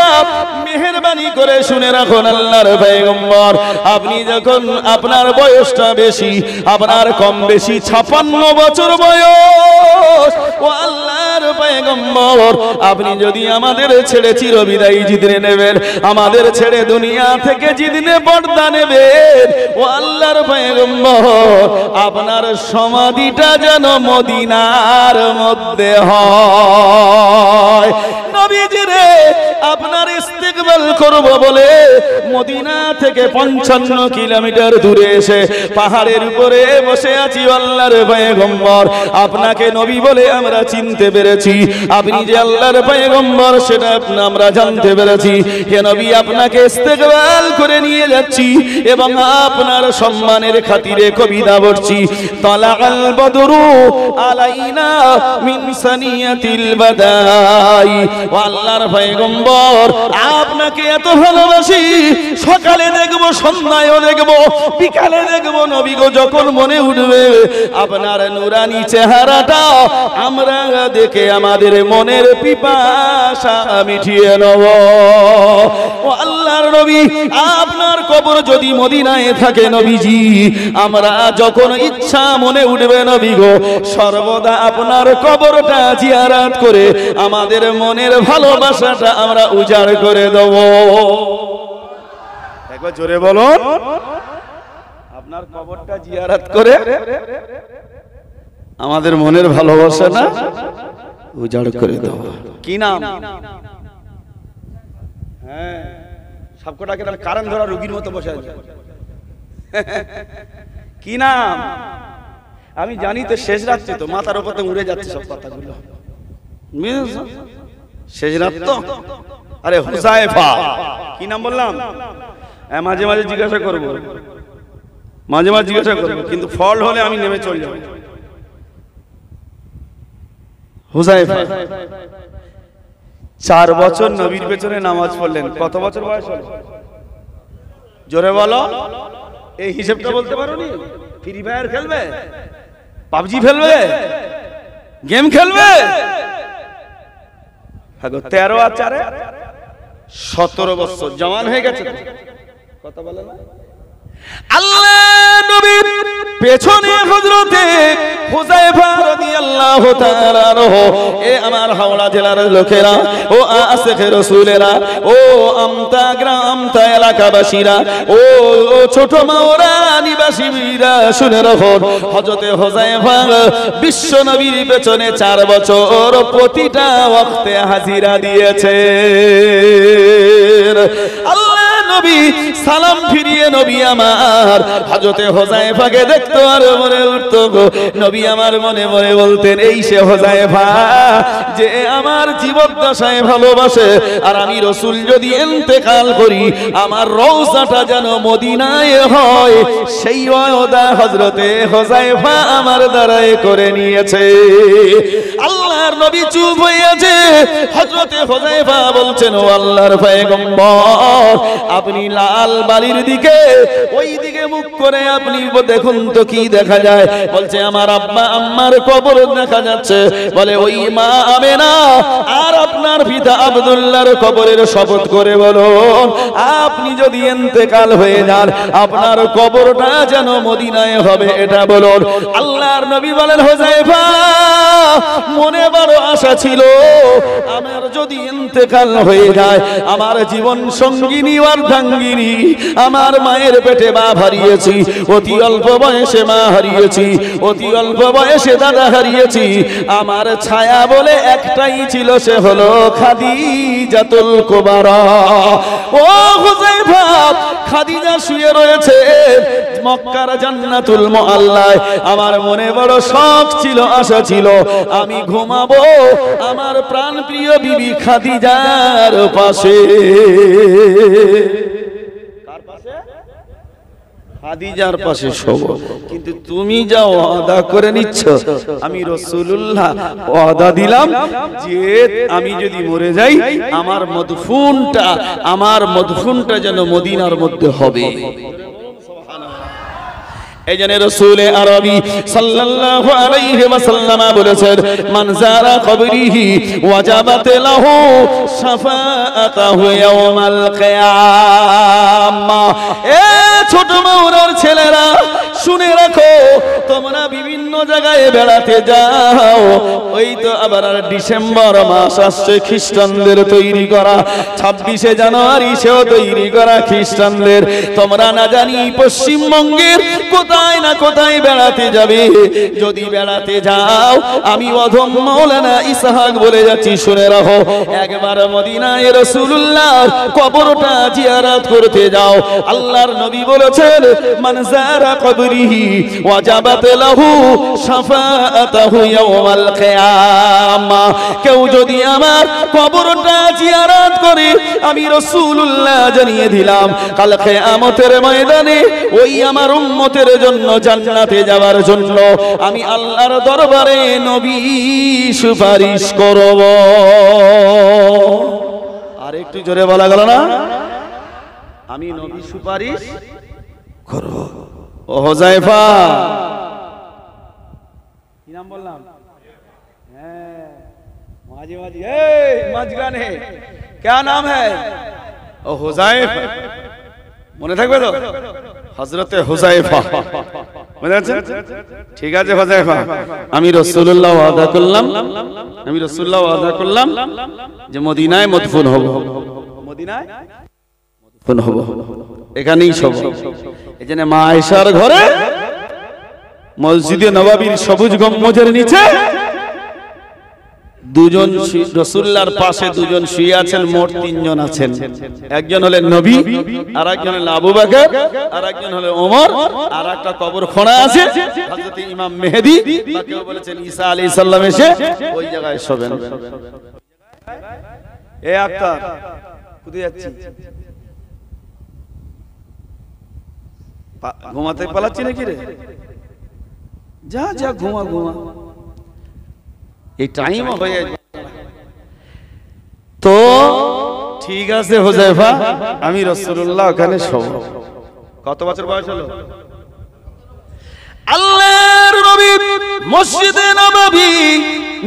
মেহেরবানি করে শুনে রাখুন। আল্লাহর পয়গম্বর আপনি যখন আপনার বয়সটা বেশি, আপনার কম বেশি 56 বছর বয়স, ও আল্লাহর পয়গম্বর আপনি যদি আমাদের ছেড়ে চিরবিদায় জিদনে নেবেন, আমাদের ছেড়ে দুনিয়া থেকে জিদনে পর্দা নেবেন, ও আল্লাহর পয়গম্বর আপনার সমাধিটা যেন মদিনার মধ্যে হয়। নবীজি রে আপনার ইস্তিকবাল করব বলে মদিনা থেকে 55 কিলোমিটার দূরে এসে পাহাড়ের উপরে বসে আছি। আল্লাহর পয়গম্বর আপনাকে নবী বলে আমরা চিনতে পেরেছি, আপনি যে আল্লাহর পয়গম্বর সেটা আমরা জানতে পেরেছি। হে নবী আপনাকে ইস্তিকবাল করে নিয়ে যাচ্ছি এবং আপনার সম্মানের খাতিরে কবিতা পড়ছি। তালাআল বদরু আলাইনা মিন সানিয়াতিল বাদাই, ও আল্লাহর পয়গম্বর আপনাকে এত ভালোবাসি, সকালে দেখবো, সন্ধ্যায়ও দেখবো, বিকালে দেখবো, নবী গো যখন মনে উঠবে আপনার নুরানি চেহারাটা আমরা দেখে আমাদের মনের পিপাসা মিটিয়ে নেব। ও আল্লাহর নবী আপনার কবর যদি মদিনায় থাকে নবীজি, আমরা যখন ইচ্ছা মনে উঠবে নবী গো সর্বদা আপনার কবরটা জিয়ারত করে আমাদের মনের ভালোবাসাটা আমরা উজাড় করে দেব। একবার জোরে বলুন, আপনার কবরটা জিয়ারত করে আমাদের মনের ভালোবাসাটা উজাড় করে দেব। কি নাম? হ্যাঁ সবকটাকে কারণ ধরা রোগীর মতো বসে আছে। কি নাম? আমি জানি তো শেষ রাত্রি তো মাথার উপরে উড়ে যাচ্ছে সব কথাগুলো, শেষ রাত তো। আরে হুযায়ফা, কি নাম বললাম? মাঝে মাঝে জিজ্ঞাসা করবো, মাঝে মাঝে জিজ্ঞাসা করবো, কিন্তু ফল হলে আমি নেমে চলে যাব। হুযায়ফা 4 বছর নবীর পেছনে নামাজ পড়লেন। কত বছর বয়স হলো? জোরে বলো। এই হিসাবটা বলতে পারো নি? ফ্রি ফায়ার খেলবে, পাবজি খেলবে, গেম খেলবে? 13 আর 4 17 বছর জওয়ান হয়ে গেছে। কথা বলে না? আল্লাহ নবীর পেছনে হযরতে হুযায়ফা রাদিয়াল্লাহু তাআলা আনহু, এ আমার হাওড়া জেলার লোকেরা, ও আশিকে রাসূলেরা, ও আমতা গ্রাম আমতা এলাকাবাসীরা, ও ছোট মাওরা নিবাসীরা শুনে রাখুন, হযরতে হুযায়ফা বিশ্ব নবীর পেছনে 4 বছর প্রতিটা ওয়াক্তে হাজিরা দিয়েছে। আল্লাহ নবী সালাম ফিরিয়ে নবী আমার হযরতে হুযায়ফাকে দেখতো আর মনে উঠতো গো, নবী আমার মনে মনে বলতেন এই সে হুযায়ফা যে আমার জীবদ্দশায় ভালোবাসে, আর আমি রাসূল যদি ইন্তেকাল করি আমার রওজাটা যেন মদিনায় হয়, সেই ওয়াদা হযরতে হুযায়ফা আমার দ্বারাই করে নিয়েছে। আল্লাহর নবী চুপ হয়ে আছে। হযরতে হুযায়ফা বলছেন ও আল্লাহর পয়গম্বর আপনি লাল বালির দিকে, ওই দিকে মুখ করে আপনি দেখুন তো কি দেখা যায়? বলছে আমার আব্বা আম্মার কবর দেখা যাচ্ছে। বলে ওই মা আমেনা আর আপনার পিতা আব্দুল্লাহর কবরের শপথ করে বলুন আপনি যদি ইন্তেকাল হয়ে যান আপনার কবরটা যেন মদিনায় হবে, এটা বলুন। আল্লাহর নবী বলেন হুযায়ফা মনে বড় আশা ছিল আমার যদি ইন্তেকাল হয়ে যায় আমার জীবন সঙ্গিনী অর্ধাঙ্গিনী, আমার মায়ের পেটে বাপ হারিয়েছি, অতি অল্প বয়সে মা হারিয়েছি, অতি অল্প বয়সে দাদা হারিয়েছি, আমার ছায়া বলে একটাই ছিল সে হলো খাদিজাতুল কুবরা। ও হুযায়ফা খাদিজা শুয়ে রয়েছে মক্কার জান্নাতুল মুআল্লায়, আমার মনে বড় শখ ছিল আশা ছিল আমি ঘুমাবো আমার প্রাণ প্রিয় বিবি খাদিজার পাশে। কার পাশে? খাদিজার পাশে শোবো, কিন্তু তুমি যা ওয়াদা করে নিচ্ছ, আমি রাসূলুল্লাহ ওয়াদা দিলাম যে আমি যদি মরে যাই আমার মদফুনটা যেন মদিনার মধ্যে হবে। এজন্য রাসূল আরবি সাল্লাল্লাহু আলাইহি ওয়াসাল্লাম বলেছেন, মান যারা কবরিহি ওয়াজাবাত লাহু শাফাআতুহু ইয়াওমাল কিয়ামাহ। এ ছোট মাওরার ছেলেরা শুনে রাখো, তোমরা বিভিন্ন জায়গায় বেড়াতে যাও, ওই তো আবার ডিসেম্বর মাস আসছে খ্রিস্টানদের তৈরি করা, 26শে জানুয়ারি সেও তৈরি করা খ্রিস্টানদের। তোমরা না জানি পশ্চিমবঙ্গের কোথায় না কোথায় বেড়াতে যাবে। যদি বেড়াতে যাও, আমি অধম মাওলানা ইসহাক বলে যাচ্ছি, শুনে রাখো, একবার মদিনায় রাসূলুল্লাহর কবরটা জিয়ারত করতে যাও। আল্লাহর নবী বলেছেন, মান যারা কবরিহি ওয়াজাবাত লাহু শাফাআতুহু ইয়াওমাল কিয়ামাহ। কেউ যদি আমার কবরটা জিয়ারত করে, আমি রাসূলুল্লাহ জানিয়ে দিলাম কাল কিয়ামতের ময়দানে ওই আমার উম্মতের জন্য জান্নাতে যাওয়ার জন্য আমি আল্লাহর দরবারে নবী সুপারিশ করব। আর একটু জোরে বলা গেল না, আমি নবী সুপারিশ করব। ও হুযায়ফা, কি নাম বললাম? হ্যাঁ, মাঝে মাঝে এই মাঝখানে क्या नाम है? ও হুযায়ফা, মনে থাকবে তো? হযরতে হুযায়ফা, মনে আছে? ঠিক আছে হুযায়ফা, আমি রাসূলুল্লাহ ওয়াদা করলাম যে মদিনায় মদফুন হব, মদিনায় মদফুন হব, এখানেই সব। এজন্য মা আয়েশার ঘরে মসজিদে নববীর সবুজ গম্বুজের নিচে দুজন রাসূলুল্লাহর পাশে দুজন শুয়ে আছেন, মোট তিনজন আছেন। একজন হলেন নবী, আর একজন হলেন আবু বকর, আর একজন হলেন ওমর, আর একটা কবর খোঁড়া আছে হযরত ইমাম মেহেদী, বা কেউ বলেছেন ঈসা আলাইহিস সালাম এসে ওই জায়গায় শোবেন। এ আক্তার, কোথায় যাচ্ছিস? ঘুমাতে পালাচ্ছি নাকি রে? যা যা ঘুমা, এই টাইম হয়ে তো ঠিক আছে হুযায়ফা, আমি রাসূলুল্লাহ ওখানে শোব। কত বছর বয়স হলো? আল্লাহর নবী মসজিদে নববী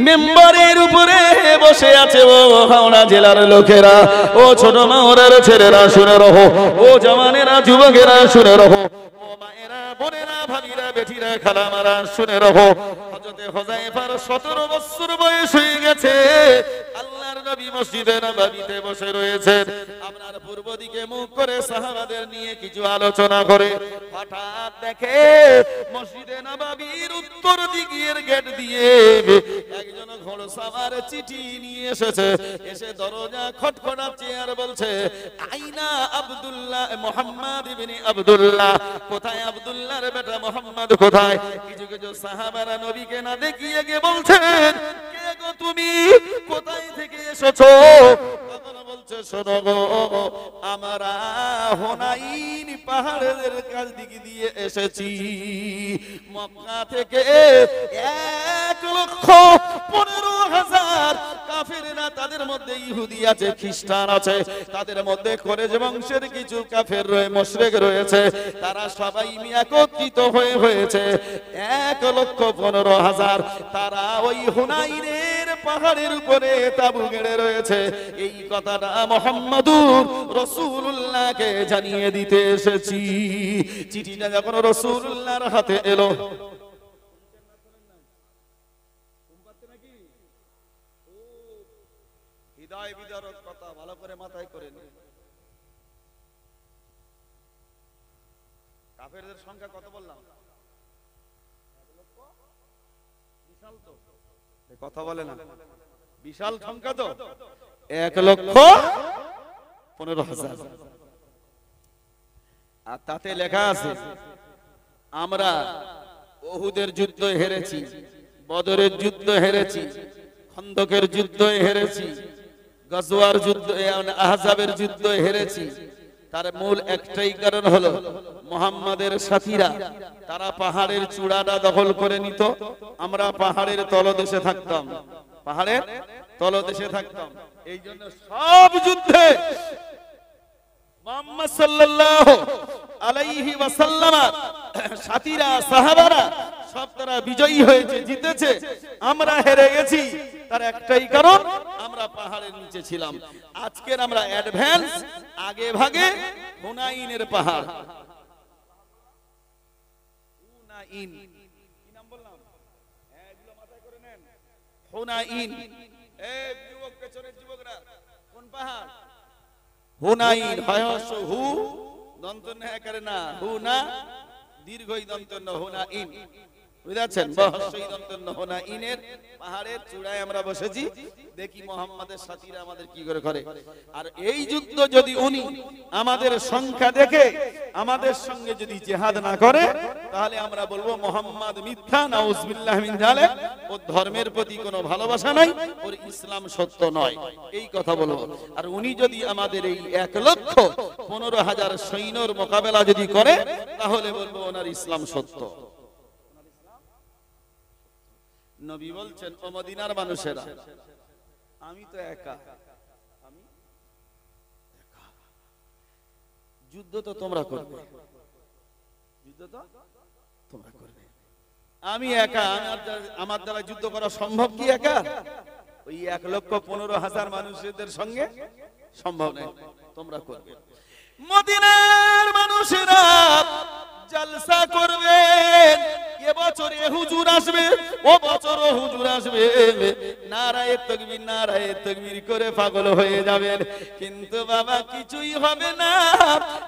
মিম্বরের উপরে বসে আছে। ও হাওড়া জেলার লোকেরা, ও ছোট মাওরার ছেলেরা শুনে রাখো, ও জওয়ানেরা যুবকেরা শুনে রাখো, ও মায়েরা বোনেরা ভাবিরা বেটিরা খালামারা শুনে রাখো, হযরত হুযায়ফার 17 বছর বয়স হয়ে গেছে। আল্লাহর নবী মসজিদে নববীতে বসে রয়েছেন। আপনার পূর্ব দিকে মুখ করে সাহাবাদের নিয়ে কিছু আলোচনা করে হঠাৎ দেখে মসজিদে নববীর উত্তর দিকের গেট দিয়ে একজন ঘোড়সওয়ার চিঠি নিয়ে এসেছে। এসে দরজা খটখটাচ্ছে আর বলছে, আইনা আব্দুল্লাহ, মুহাম্মদ ইবনে আব্দুল্লাহ কোথায়? আব্দুল্লাহর বেটা মুহাম্মদ কোথায়? কিছু কিছু সাহাবারা নবীকে না দেখিয়ে গিয়ে বলছেন, কে গো তুমি, কোথায় থেকে এসেছো? তখন বলছে, শোনো গো, আমরা হুনাইন পাহাড়ের কাছ দিকে দিয়ে এসেছি। মক্কা থেকে 1,15,000 কাফেররা, তাদের মধ্যে ইহুদি আছে, খ্রিস্টান আছে, তাদের মধ্যে কোরেশ বংশের কিছু কাফের মুশরিক রয়েছে, তারা সবাই একত্রিত হয়েছে 1,15,000। তারা ওই হুনাইনের পাহাড়ের উপরে তাবু গেড়ে রয়েছে। এই কথাটা মুহাম্মদুর রাসূলুল্লাহকে জানিয়ে দিতে এসেছি। চিঠিটা যখন রাসূলুল্লাহর হাতে এলো, হৃদয় বিদারক কথা ভালো করে মাথায় করে নিন। কাফেরদের সংখ্যা কত বললাম? বিশাল তো, কথা বলে না, বিশাল সংখ্যা তো, 1,15,000। আর তাতে লেখা আছে, আমরা উহুদের যুদ্ধে হেরেছি, বদরের যুদ্ধ হেরেছি, খন্দকের যুদ্ধে হেরেছি, গজওয়ার যুদ্ধ, আহজাবের যুদ্ধে হেরেছি। তার মূল একটাই কারণ হলো মুহাম্মাদের সাথীরা তারা পাহাড়ের চূড়াটা দখল করে নিত, আমরা পাহাড়ের তলদেশে থাকতাম, পাহাড়ের তলদেশে থাকতাম। এই জন্য সব যুদ্ধে মুহাম্মদ সাল্লাল্লাহু আলাইহি ওয়াসাল্লাম সাথীরা সাহাবারা সব তারা বিজয়ী হয়েছে, জিতেছে, আমরা হেরে গেছি। তার একটাই কারণ আমরা পাহাড়ের নিচে ছিলাম। আজকের আমরা অ্যাডভান্স, আগে ভাগে হুনাইনের পাহাড়, হুনাইন, কি নাম বললাম? এগুলো মাথায় করে নেন, হুনাইন। এই যুবক, পেছনের যুবকরা, কোন পাহাড়? হুনাইন। হয়স হু দন্তন্য একারে না, হু না দীর্ঘই দন্তন্য, হুনাইন, বুঝাচ্ছেন? বহস্যই দন্তন্য হুনাইনের পাহাড়ের চূড়ায় আমরা বসেছি, দেখি মুহাম্মাদের সাথীরা আমাদের কি করে করে। আর এই যুদ্ধ যদি উনি আমাদের সংখ্যা দেখে আমাদের সঙ্গে যদি জিহাদ না করে, তাহলে আমরা বলবো মুহাম্মদ মিথ্যা, নাউজুবিল্লাহ মিন যালিক। ওর ধর্মের প্রতি কোনো ভালোবাসা নাই, ওর ইসলাম সত্য নয়, এই কথা বলবো। আর উনি যদি আমাদের এই 1,15,000 সৈন্যর মোকাবেলা যদি করে, তাহলে বলবো ওনার ইসলাম সত্য। নবী বলছেন, ও মদিনার মানুষেরা, আমি তো একা, আমি একা, যুদ্ধ তো তোমরা করবে, যুদ্ধ তো তোমরা করবে, আমি একা, আমার দ্বারা যুদ্ধ করা সম্ভব কি একা? ওই 1,15,000 মানুষদের সঙ্গে সম্ভব নয়, তোমরা করবে। মদিনার মানুষেরা জলসা করবেন, এবছরে হুজুর আসবে, ও বছরও হুজুর আসবে, নারায়ে তাকবীর নারায়ে তাকবীর করে পাগল হয়ে যাবেন। কিন্তু বাবা কিছুই হবে না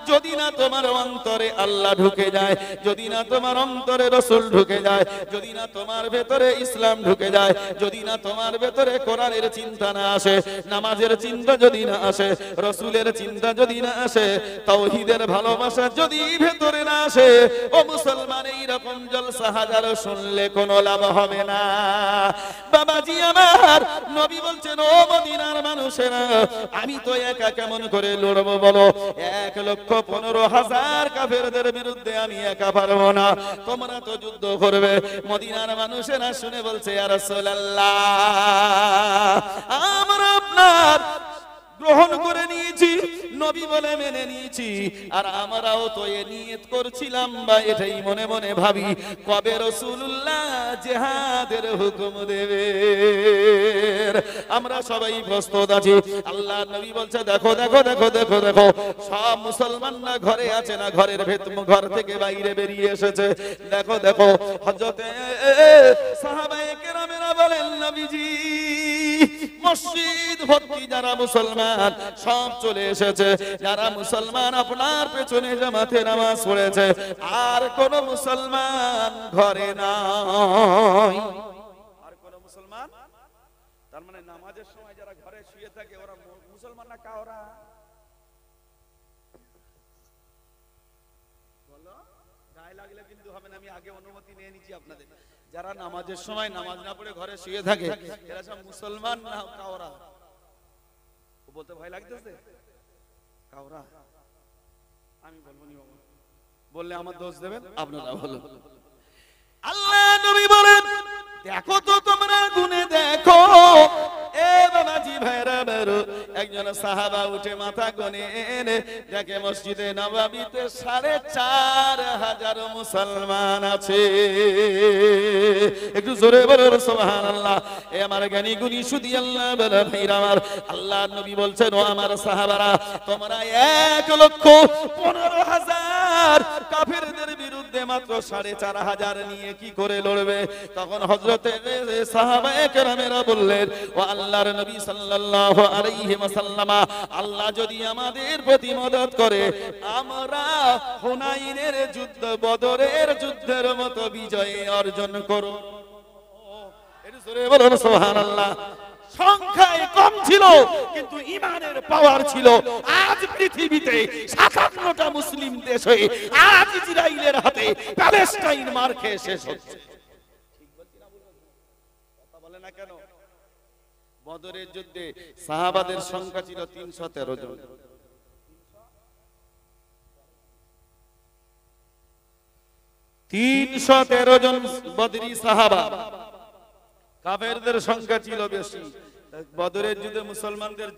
যদি না তোমার অন্তরে আল্লাহ ঢুকে যায়, যদি না তোমার অন্তরে রাসূল ঢুকে যায়, যদি না তোমার ভেতরে ইসলাম ঢুকে যায়, যদি না তোমার ভেতরে কোরআনের চিন্তা না আসে, নামাজের চিন্তা যদি না আসে, রাসূলের চিন্তা যদি না আসে, তাওহীদের ভালোবাসা যদি ভেতরে না আসে, ও মুসলমান, এই রকম জলসা হাজারো শুনলে কোনো লাভ হবে না। বাবাজি আমার, নবী বলছেন, ও মদিনার মানুষেরা, আমি তো একা কেমন করে লড়বো বলো? 1,15,000 কাফেরদের বিরুদ্ধে আমি একা পারবো না, তোমরা তো যুদ্ধ করবে। মদিনার মানুষেরা শুনে বলছে, ইয়া রাসূলুল্লাহ, আমরা আপনার গ্রহণ করে নিয়েছি, নবী বলে মেনে নিয়েছি, আর আমরাও তো এ নিয়ত করছিলাম বা এটাই মনে মনে ভাবি, কবে রাসূলুল্লাহ জিহাদের হুকুম দেবে। আমরা সবাই প্রস্তুত আছি। আল্লাহ নবী বলছে, দেখো দেখো দেখো দেখো দেখো, সব মুসলমানরা ঘরে আছে না, ঘরের ঘর থেকে বাইরে বেরিয়ে এসেছে। দেখো দেখো, হযরতে সাহাবায়ে কেরামেরা বলেন, নবীজি মসজিদ ভর্তি যারা মুসলমান সব চলে এসেছে, যারা মুসলমান আপনার পেছনে জামাতে নামাজ পড়েছে, আর কোন মুসলমান ঘরে নাই, আর কোন মুসলমান, তার মানে নামাজের সময় যারা ঘরে শুয়ে থাকে ওরা মুসলমান না কাওরা? বলো, গায়ে লাগলে কিন্তু হবে না, আমি আগে অনুমতি নিয়ে নিচ্ছি আপনাদের। যারা নামাজের সময় নামাজ না পড়ে ঘরে শুয়ে থাকে, এরা সব মুসলমান না কাওরা? ও বলতে ভয় লাগতেছে, কাওরা। আমি বলবো নি, বললে আমার দোষ দেবেন, আপনারা বলুন। আল্লাহ নবী বলেন, দেখো তো তোমরা গুনে দেখো। এ বাবাজি ভাইরা বেরো, একজন সাহাবা উঠে মাথা গুনে এনে দেখে মসজিদে নববীতে 4,500 মুসলমান আছে। একটু জোরে বলুন সুবহানাল্লাহ। এ আমার জ্ঞানী গুণী সুধী আল্লাহ বলে ভাইরা আমার, আল্লাহ নবী বলছেন, ও আমার সাহাবারা, তোমরা 1,15,000 কাফেরদের বিরুদ্ধে মাত্র 4,500 নিয়ে কি করে লড়বে? তখন হযরতে সাহাবায়ে কেরামেরা বললেন, ও আল্লাহর নবী সাল্লাল্লাহু আলাইহি ওয়াসাল্লাম, আল্লাহ যদি আমাদের প্রতি মদদ করে, আমরা হুনাইনের যুদ্ধ, বদরের যুদ্ধের মতো বিজয় অর্জন করব। একটু জোরে বলুন সুবহানাল্লাহ। সংখ্যায় কম ছিল কিন্তু ঈমানের পাওয়ার ছিল। আজ পৃথিবীতে 57টা মুসলিম দেশ হয়ে আজ ইসরাইলের হাতে প্যালেস্টাইন মার খেয়ে শেষ হচ্ছে। ঠিক বলছি না? কথা বলে না কেন? বদরের যুদ্ধে সাহাবাদের সংখ্যা ছিল 313 জন। 313 জন বদরি সাহাবা। কাফেরদের সংখ্যা ছিল বেশি। বদরের যুদ্ধে মুসলমানদের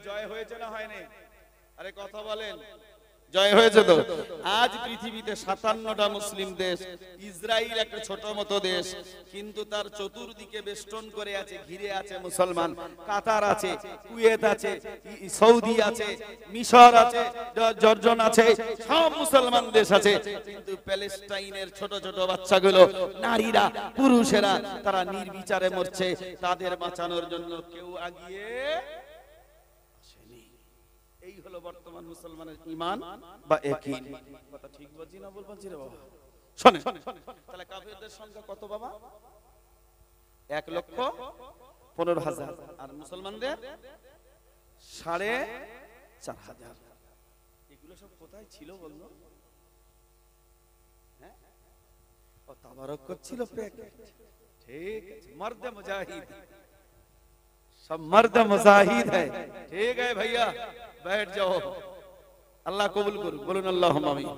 জয় হয়েছে না হয়নি? আরে কথা বলেন, জয় হয়েছে তো। আজ পৃথিবীতে 57টা মুসলিম দেশ, ইসরায়েল একটা ছোট মতো দেশ, কিন্তু তার চতুর্দিকে বেষ্টন করে আছে, ঘিরে আছে মুসলমান। কাতার আছে, কুয়েত আছে, সৌদি আছে, মিশর আছে, জর্ডন আছে, সব মুসলমান দেশ আছে। কিন্তু প্যালেস্টাইনের ছোট ছোট বাচ্চাগুলো, নারীরা, পুরুষেরা, তারা নির্বিচারে মরছে। তাদের বাঁচানোর জন্য কেউ আগিয়ে আসেনি। এই হলো বর্তমান মুসলমানের ঈমান বা ইয়াকিন। কথা ঠিক বলছি না ভুল বলছি রে বাবা? শুনেন, তাহলে কাফেরদের সংখ্যা কত বাবা? 1,15,000। আর মুসলমানদের 4,500। এগুলো সব কোথায় ছিল বলতো? হ্যাঁ, ও তাবারক করছিল প্যাকেট। ঠিক আছে, মর্দ মুজাহিদ, सब मर्द मुजाहिद है। ठीक है भैया, बैठ जाओ। अल्लाह कबूल करो, बोलুন আল্লাহুম্মা আমিন।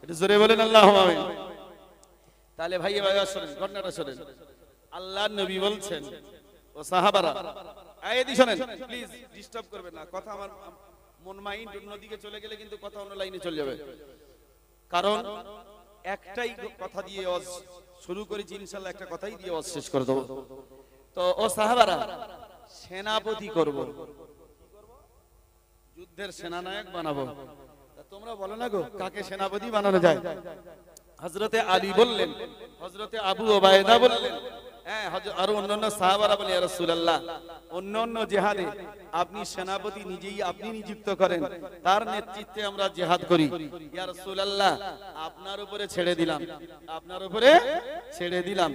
একটু জোরে বলেন আল্লাহুম্মা আমিন। তাহলে ভাইয়া ভাইয়া শুনেন, ঘটনাটা শুনেন। আল্লাহর নবী বলছেন ও সাহাবারা, আয়াতি শুনেন, প্লিজ ডিস্টার্ব করবেন না। কথা আমার মন মাইন্ড অন্যদিকে চলে গেলে কিন্তু কথা অন্য লাইনে চলে যাবে। কারণ একটাই কথা দিয়ে ওয়াজ শুরু করেছি, ইনশাআল্লাহ একটা কথাই দিয়ে ওয়াজ শেষ করে দেব। তো ও সাহাবারা, সেনাপতি করব, যুদ্ধের সেনানায়ক বানাবো। তোমরা বলো না গো, কাকে সেনাপতি বানানো যায়? হযরতে আলী বললেন, হযরতে আবু ওবায়দা বললেন, হ্যাঁ, আর অন্যান্য সাহাবারা বলে, ইয়া রাসূলুল্লাহ, অন্যান্য জিহাদে আপনি সেনাপতি নিজেই আপনি নিযুক্ত করেন, তার নেতৃত্বে আমরা জিহাদ করি। ইয়া রাসূলুল্লাহ, আপনার উপরে ছেড়ে দিলাম, আপনার উপরে ছেড়ে দিলাম,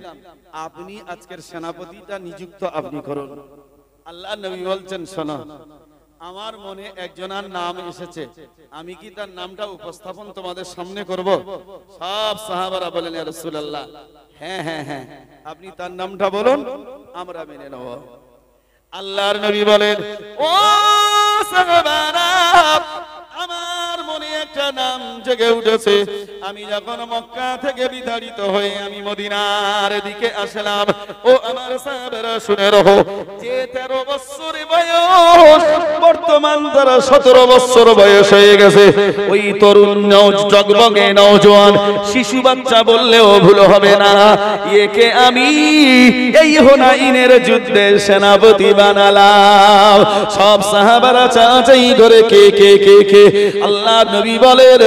আপনি আজকের সেনাপতিটা নিযুক্ত আপনি করুন। আল্লাহ নবী বলছেন, শোনো, আমার মনে একজনের নাম এসেছে, আমি কি তার নামটা উপস্থাপন তোমাদের সামনে করব? সব সাহাবারা বলেন, ইয়া রাসূলুল্লাহ, হ্যাঁ হ্যাঁ হ্যাঁ, আপনি তার নামটা বলুন, আমরা মেনে নেব। আল্লাহর নবী বলেন, ও সাহাবারা, আমার মনে একটা নাম জেগে উঠেছে। আমি যখন মক্কা থেকে বিতাড়িত হয়ে আমি মদিনার দিকে আসলাম, ও আমার সাহাবারা শুনে রাখো, যে 13 বছর বয়স, বর্তমান তারা 17 বছর বয়স হয়ে গেছে। ওই তরুণ জগবগে নওজোয়ান শিশু বাচ্চা বললেও ভুল হবে না, একে আমি এই হুনাইনের যুদ্ধে সেনাপতি বানালাম। সব সাহাবারা চাচাই করে কে কে কে কে। আল্লাহ নবী বলেন,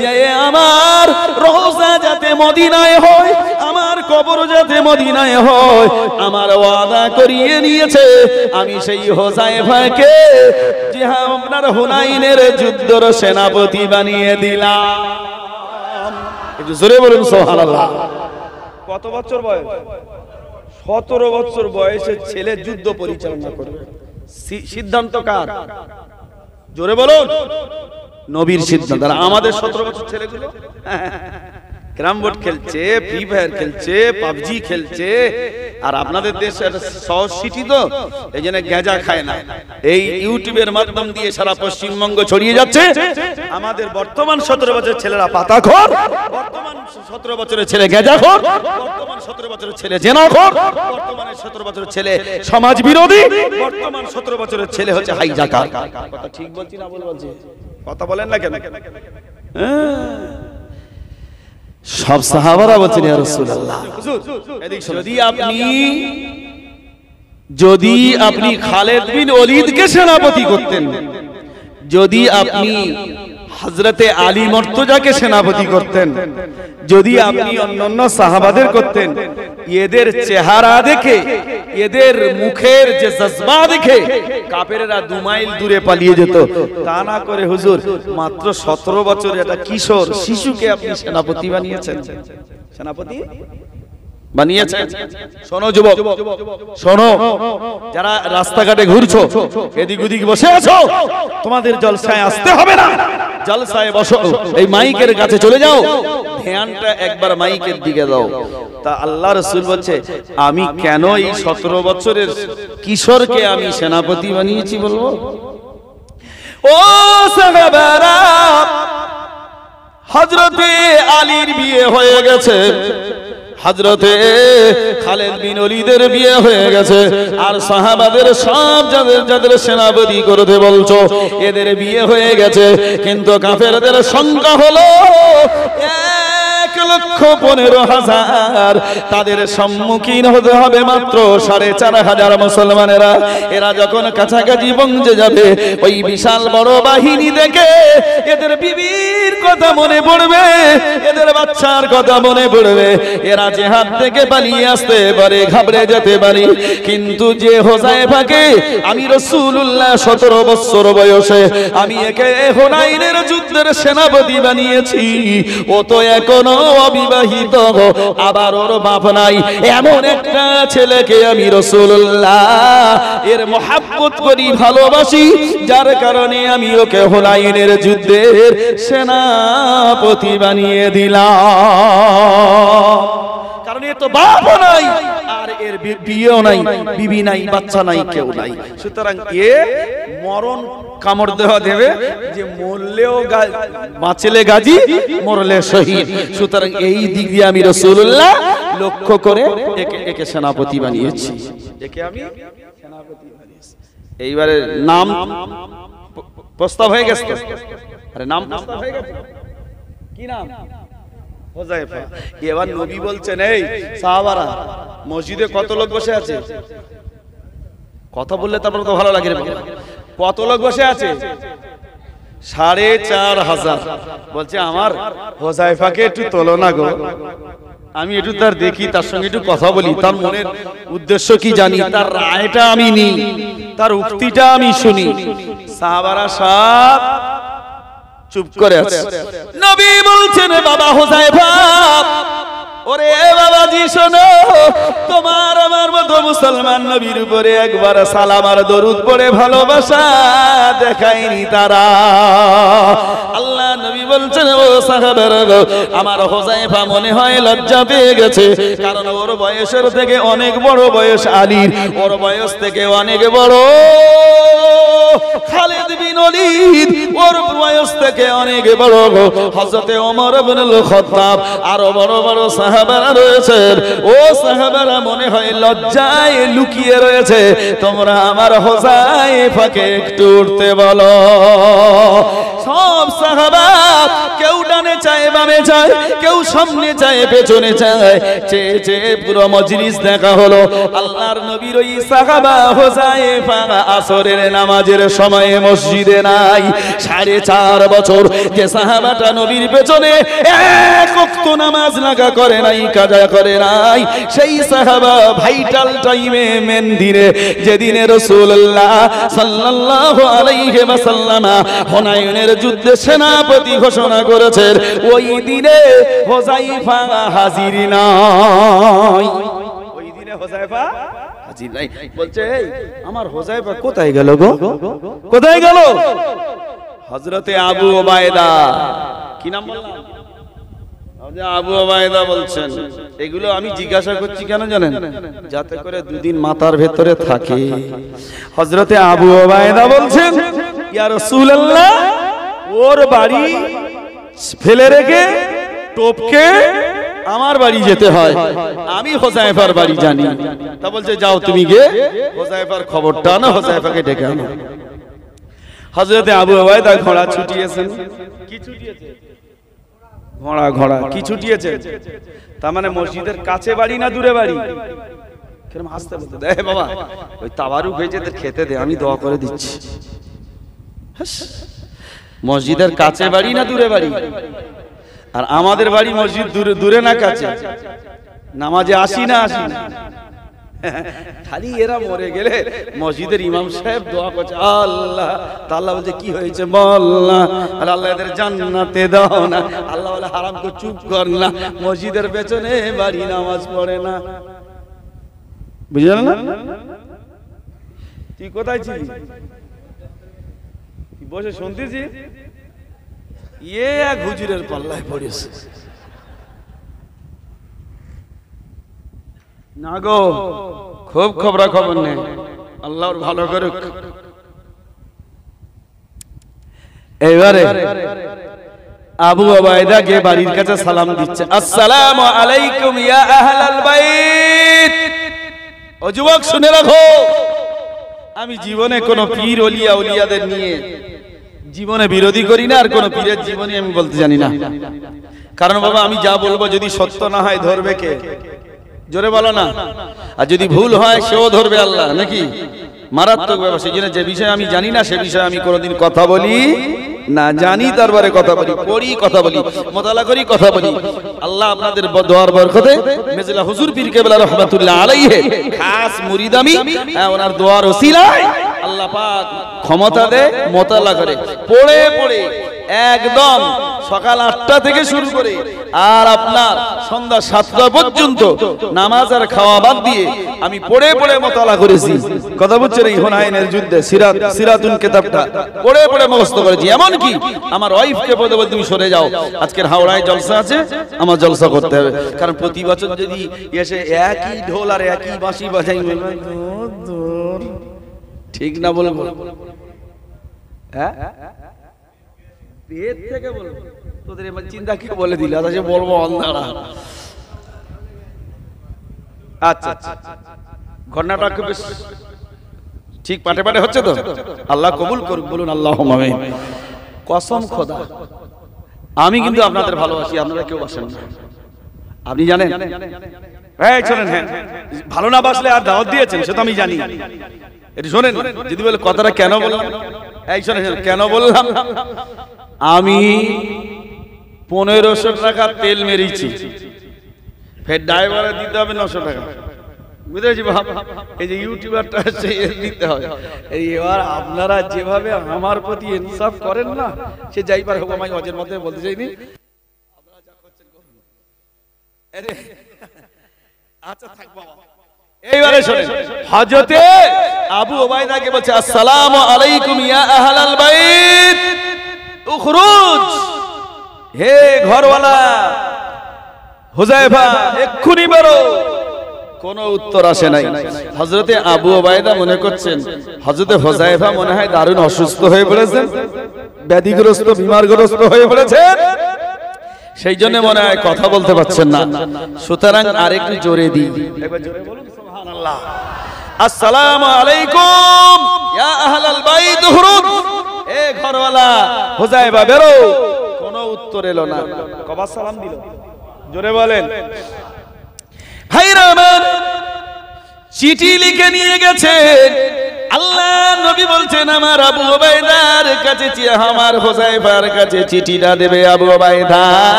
যে আমার রওজা যাতে মদিনায় হয়, আমার কবর যাতে মদিনায় হয়, আমার ওয়াদা করিয়ে নিয়েছে, আমি সেই হুযায়ফাকে যে আপনার হুনাইনের যুদ্ধের সেনাপতি বানিয়ে দিলাম। একটু জোরে বলুন সুবহানাল্লাহ। কত বছর বয়স? 17 বছর বয়সের ছেলে যুদ্ধ পরিচালনা করবে। সিদ্ধান্ত কার? জোরে বলুন। নবীর সিদ্ধান্ত। আমাদের 17 বছর ছেলেগুলো ক্যারাম বোর্ড খেলছে, ফ্রি ফায়ার খেলছে, পাবজি খেলছে। আর আপনাদের দেশে সহজ সিটি তো, এই জন্য গেঁজা খায় না। এই ইউটিউবের মাধ্যম দিয়ে সারা পশ্চিমবঙ্গ ছড়িয়ে যাচ্ছে। আমাদের বর্তমান 17 বছরের ছেলেরা পাতাখোর, বর্তমান 17 বছরের ছেলে গেঁজাখোর, বর্তমান 17 বছরের ছেলে জেনাখোর, বর্তমানের 17 বছরের ছেলে সমাজ বিরোধী, বর্তমান 17 বছরের ছেলে হচ্ছে হাইজাকার। কথা ঠিক বলছি না ভুল বলছি? কথা বলেন না কেন? সব সাহাবারা বলছেন, ইয়া রাসূলুল্লাহ, যদি আপনি খালিদ বিন ওলীদকে সেনাপতি করতেন, যদি আপনি হযরতে আলী মুর্তজাকে সেনাপতি করতেন, যদি আপনি অন্যান্য সাহাবাদের করতেন, এদের চেহারা দেখে, এদের মুখের যে জজবা দেখে কাফেররা 2 মাইল দূরে পালিয়ে যেত। তা না করে হুজুর মাত্র 17 বছরের একটা কিশোর শিশুকে আপনি সেনাপতি বানিয়েছেন, সেনাপতি বানিয়েছেন। শোনো যুবক, শোনো, যারা রাস্তাঘাটে ঘুরছো, এদিক ওদিক বসে আছো, তোমাদের জলসায় আসতে হবে না, জলসায় বসো, এই মাইকের কাছে চলে যাও, ধ্যানটা একবার মাইকের দিকে দাও। তা আল্লাহ রাসূল বলছে, আমি কেন এই 17 বছরের কিশোরকে আমি সেনাপতি বানিয়েছি বলবো? ও সাহাবারা, হযরতে আলীর বিয়ে হয়ে গেছে, হযরতে খালিদ বিন ওলীদের বিয়ে হয়ে গেছে, আর সাহাবাদের সব যাদের যাদের সেনাপতি করতে বলছো এদের বিয়ে হয়ে গেছে, কিন্তু কাফেরদের সংখ্যা হলো 1,15,000। তাদের সম্মুখীন হতে হবে মাত্র 4,500 মুসলমানেরা। এরা যখন কাছাকাছি পৌঁছে যাবে ওই বিশাল বড় বাহিনী দেখে এদের বিবির কথা মনে পড়বে, এদের বাচ্চার কথা মনে পড়বে। এরা জিহাদ থেকে পালিয়ে আসতে পারে, ঘাবড়ে যেতে পারে, কিন্তু যে হুযায়ফাকে আমি রাসূলুল্লাহ 17 বছর বয়সে আমি একে হুনাইনের যুদ্ধের সেনাপতি বানিয়েছি, ও তো এখনো অবিবাহিত, আবার ওর বাপ নাই, এমন একটা ছেলেকে আমি রাসূলুল্লাহ এর মহব্বত করি, ভালোবাসি, যার কারণে আমি ওকে হুনাইনের যুদ্ধের সেনাপতি বানিয়ে দিলাম। কারণ এ তো বাপও নাই, আর এর বিয়েও নাই, বিবি নাই, বাচ্চা নাই, কেউ নাই। সুতরাং এ মরণ কামড় দেওয়া দেবে, যে মরলেও বাঁচলে গাজী, মরলে শহীদ। সুতরাং এই দিক দিয়ে আমি রাসূলুল্লাহ লক্ষ্য করে একে সেনাপতি বানিয়েছি, একে আমি সেনাপতি বানিয়েছি। এইবারে নাম প্রস্তাব হয়ে গেছে, আরে নাম প্রস্তাব হয়ে গেছে, কি নাম? হুযায়ফা। এবার নবী বলছেন, এই সাহাবারা, মসজিদে কত লোক বসে আছে? কথা বললে তারপর তো ভালো লাগে রে বাবা। কত লোক বসে আছে? 4,500। বলছে আমার হুযায়ফাকে একটু তোলো না গো, আমি একটু তার দেখি, তার সঙ্গে একটু কথা বলি, তার মনের উদ্দেশ্য কি জানি, তার রায়টা আমি নিই, তার উক্তিটা আমি শুনি। সাহাবারা সব চুপ করে আছে। নবী বলছেন, বাবা হুযায়ফা, ওরে বাবাজি শোনো, তোমার আমার মতো মুসলমান নবীর উপরে একবার সালাম আর দরুদ পড়ে ভালোবাসা দেখায়নি তারা। আল্লাহ নবী বলছেন, ও সাহাবারা, আমার হুযায়ফা মনে হয় লজ্জা পেয়ে গেছে, কারণ ওর বয়সের থেকে অনেক বড় বয়স আলীর, ওর বয়স থেকে অনেক বড় খালিদ বিন ওলীদ, ওর বয়স থেকে অনেক বড় হযরতে ওমর ইবনুল খাত্তাব, আরো বড় বড় সাহাবারা রয়েছেন। ও সাহাবারা মনে হয় লজ্জায় লুকিয়ে রয়েছে, তোমরা আমার হুযায়ফাকে একটু উঠতে বলো। সব সাহাবা কেউ ডানে চায়, বামে চায়, কেউ সামনে চায়, পেছনে চায়, চেয়ে চেয়ে পুরো মজলিস দেখা হলো। আল্লাহর নবীর ওই সাহাবা হুযায়ফা আসরের নামাজের সময়ে মসজিদে নাই। 4.5 বছর যে সাহাবাটা নবীর পেছনে এক ওয়াক্ত নামাজ লাগা করে নাই, কাজা করে নাই, সেই সাহাবা ভাইটাল টাইমে মেনদিনে, যেদিনে রাসূলুল্লাহ সাল্লাল্লাহু আলাইহি ওয়াসাল্লাম হুনাইনের যুদ্ধে সেনাপতি ঘোষণা করেছেন, ওই দিনে হুযায়ফা হাজির নাই। ওই দিনে হুযায়ফা হাজির নাই। বলছে, এই আমার হুযায়ফা কোথায় গেল গো, কোথায় গেল? হযরতে আবু ওবায়দা, কি নাম বললাম? আবু ওবায়দা বলছেন। এগুলো আমি জিজ্ঞাসা করছি কেন জানেন? যাতে করে দুদিন মাথার ভেতরে থাকে। হযরতে আবু ওবায়দা বলছেন, ইয়া রাসূলুল্লাহ, ওর বাড়ি ফেলে রেখে টোপকে আমার বাড়ি যেতে হয়, আমি হুযায়ফার বাড়ি জানি। তা বলছে, যাও তুমি গিয়ে হুযায়ফার খবরটা আনো, হুযায়ফাকে ডেকে আনো। হযরতে আবু ওবায়দা ঘোড়া ছুটিয়েছেন। কি ছুটিয়েছে? ঘোড়া। ঘোড়া কি ছুটিয়েছে? তার মানে মসজিদের কাছে বাড়ি না দূরে বাড়ি? কিরকম হাসতে বলতে দে বাবা, ওই তাবারুক হয়েছে খেতে দে, আমি দোয়া করে দিচ্ছি। মসজিদের কাছে বাড়ি না দূরে বাড়ি? আর আমাদের বাড়ি মসজিদ দূরে না কাছে? নামাজে আসি না আসি না? খালি এরা মরে গেলে মসজিদের ইমাম সাহেব দোয়া করছে, আল্লাহ তাআলা বলছে কি হয়েছে বল না, আর আল্লাহ এদের জান্নাতে দাও না। আল্লাহ বলে হারাম করে চুপ কর না, মসজিদের পেছনে বাড়ি, নামাজ পড়ে না। বুঝলেন না? তুই কোথায় ছিলি? বসে শুনতেছি, এক হুজুরের পাল্লায় পড়েছে। না গো, খুব খবরা খবর নেই, আল্লাহর ভালো করুক। এইবারে আবু ওবায়দা গে বাড়ির কাছে সালাম দিচ্ছে, আসসালামু আলাইকুম ইয়া আহলাল বাইত। ও যুবক শুনে রাখো, আমি জীবনে কোন পীর ওলিয়া ওলিয়াদের নিয়ে জীবনে বিরোধী করি না, আর কোন পীরের জীবনী আমি বলতে জানি না। কারণ বাবা আমি যা বলবো যদি সত্য না হয় ধরবে কে? জোরে বলো না। আর যদি ভুল হয় সেও ধরবে আল্লাহ, নাকি? মারাত্মক ব্যাপার। সেই জন্য যে বিষয়ে আমি জানি না সে বিষয়ে আমি কোনোদিন কথা বলি না। জানি তারপরে কথা বলি, পড়ি কথা বলি, মোতালা করি কথা বলি। আল্লাহ আপনাদের দোয়ার বরকতে মেজলা হুজুর পীর কেবলা রহমাতুল্লাহ আলাইহি খাস মুরিদ আমি, ওনার দোয়ার ওসিলায় আল্লাহ পাক ক্ষমতা দেয় মোতালা করে পড়ে পড়ে একদম সকাল 8টা থেকে শুরু করে আর আপনার সন্ধ্যা 7টা পর্যন্ত নামাজ আর খাওয়া বাদ দিয়ে আমি পড়ে পড়ে মোতালা করেছি। কথা বুঝছেন? এই হুনাইনের যুদ্ধে সিরাতুন কিতাবটা পড়ে পড়ে মুখস্থ করেছি। এমন কি আমার ওয়াইফকে বলতে বলতে তুমি সরে যাও, আজকের হাওড়ায় জলসা আছে, আমার জলসা করতে হবে। কারণ প্রতি বছর যদি এসে একই ঢোল আর একই বাঁশি বাজাই, ঠিক না বলবো? হ্যাঁ, পেট থেকে বলবো তোদের এবার চিন্তা কি বলে দিল, আচ্ছা বলবো অন্ধারা। আচ্ছা ঘটনাটা খুব ঠিক পাটে পাটে হচ্ছে তো, আল্লাহ কবুল করুক, বলুন আল্লাহুম্মা আমিন। কসম খোদা আমি কিন্তু আপনাদের ভালোবাসি, আপনারা কেউ বাসেন না, আপনি জানেন। এই শোনেন, হ্যাঁ ভালো না বাসলে আর দাওয়াত দিয়েছেন সে তো আমি জানি। এটা শোনেন, যদি বলে কথাটা কেন বললাম, এই শোনেন কেন বললাম। আমি 1500 টাকা তেল মেরেছি, ফের ড্রাইভারে দিতে হবে 900 টাকা, বুঝেছি বাবা? এই যে ইউটিউবারটা আছে দিতে হবে। এবার আপনারা যেভাবে আমার প্রতি ইনসাফ করেন না, সে যাইবার হোক, আমি হজের মধ্যে বলতে চাইনি, আপনারা যা করছেন করুন। আচ্ছা থাক বাবা। এইবারে শুনেন, হযরতে আবু ওবায়দাকে বলছে, আসসালামু আলাইকুম ইয়া আহলাল বাইত উখরুজ। হে ঘরওয়ালা হুযায়ফা, এক্ষুনি বেরো। কোনো উত্তর আসে নাই। হযরতে আবু ওবায়দা মনে করছেন হযরতে হুযায়ফা মনে হয় দারুণ অসুস্থ হয়ে পড়েছেন, ব্যাধিগ্রস্ত বিমারগ্রস্ত হয়ে পড়েছেন, সেই জন্য মনে হয় কথা বলতে পারছেন না। সুতরাং আরেকটু জোরে দিই, একবার জোরে বলুন সুবহানাল্লাহ। আসসালামু আলাইকুম ইয়া আহলাল বাইত উখরুজ। এ ঘরওয়ালা হুযায়ফা বেরো। কোনো উত্তর এলো না। কবার সালাম দিল? জোরে বলেন। ভাইরা আমার, চিঠি লিখে নিয়ে গেছেন। আল্লাহ নবী বলছেন আমার আবু ওবায়দার কাছে, আমার হুযায়ফার কাছে চিঠিটা দেবে আবু ওবায়দা,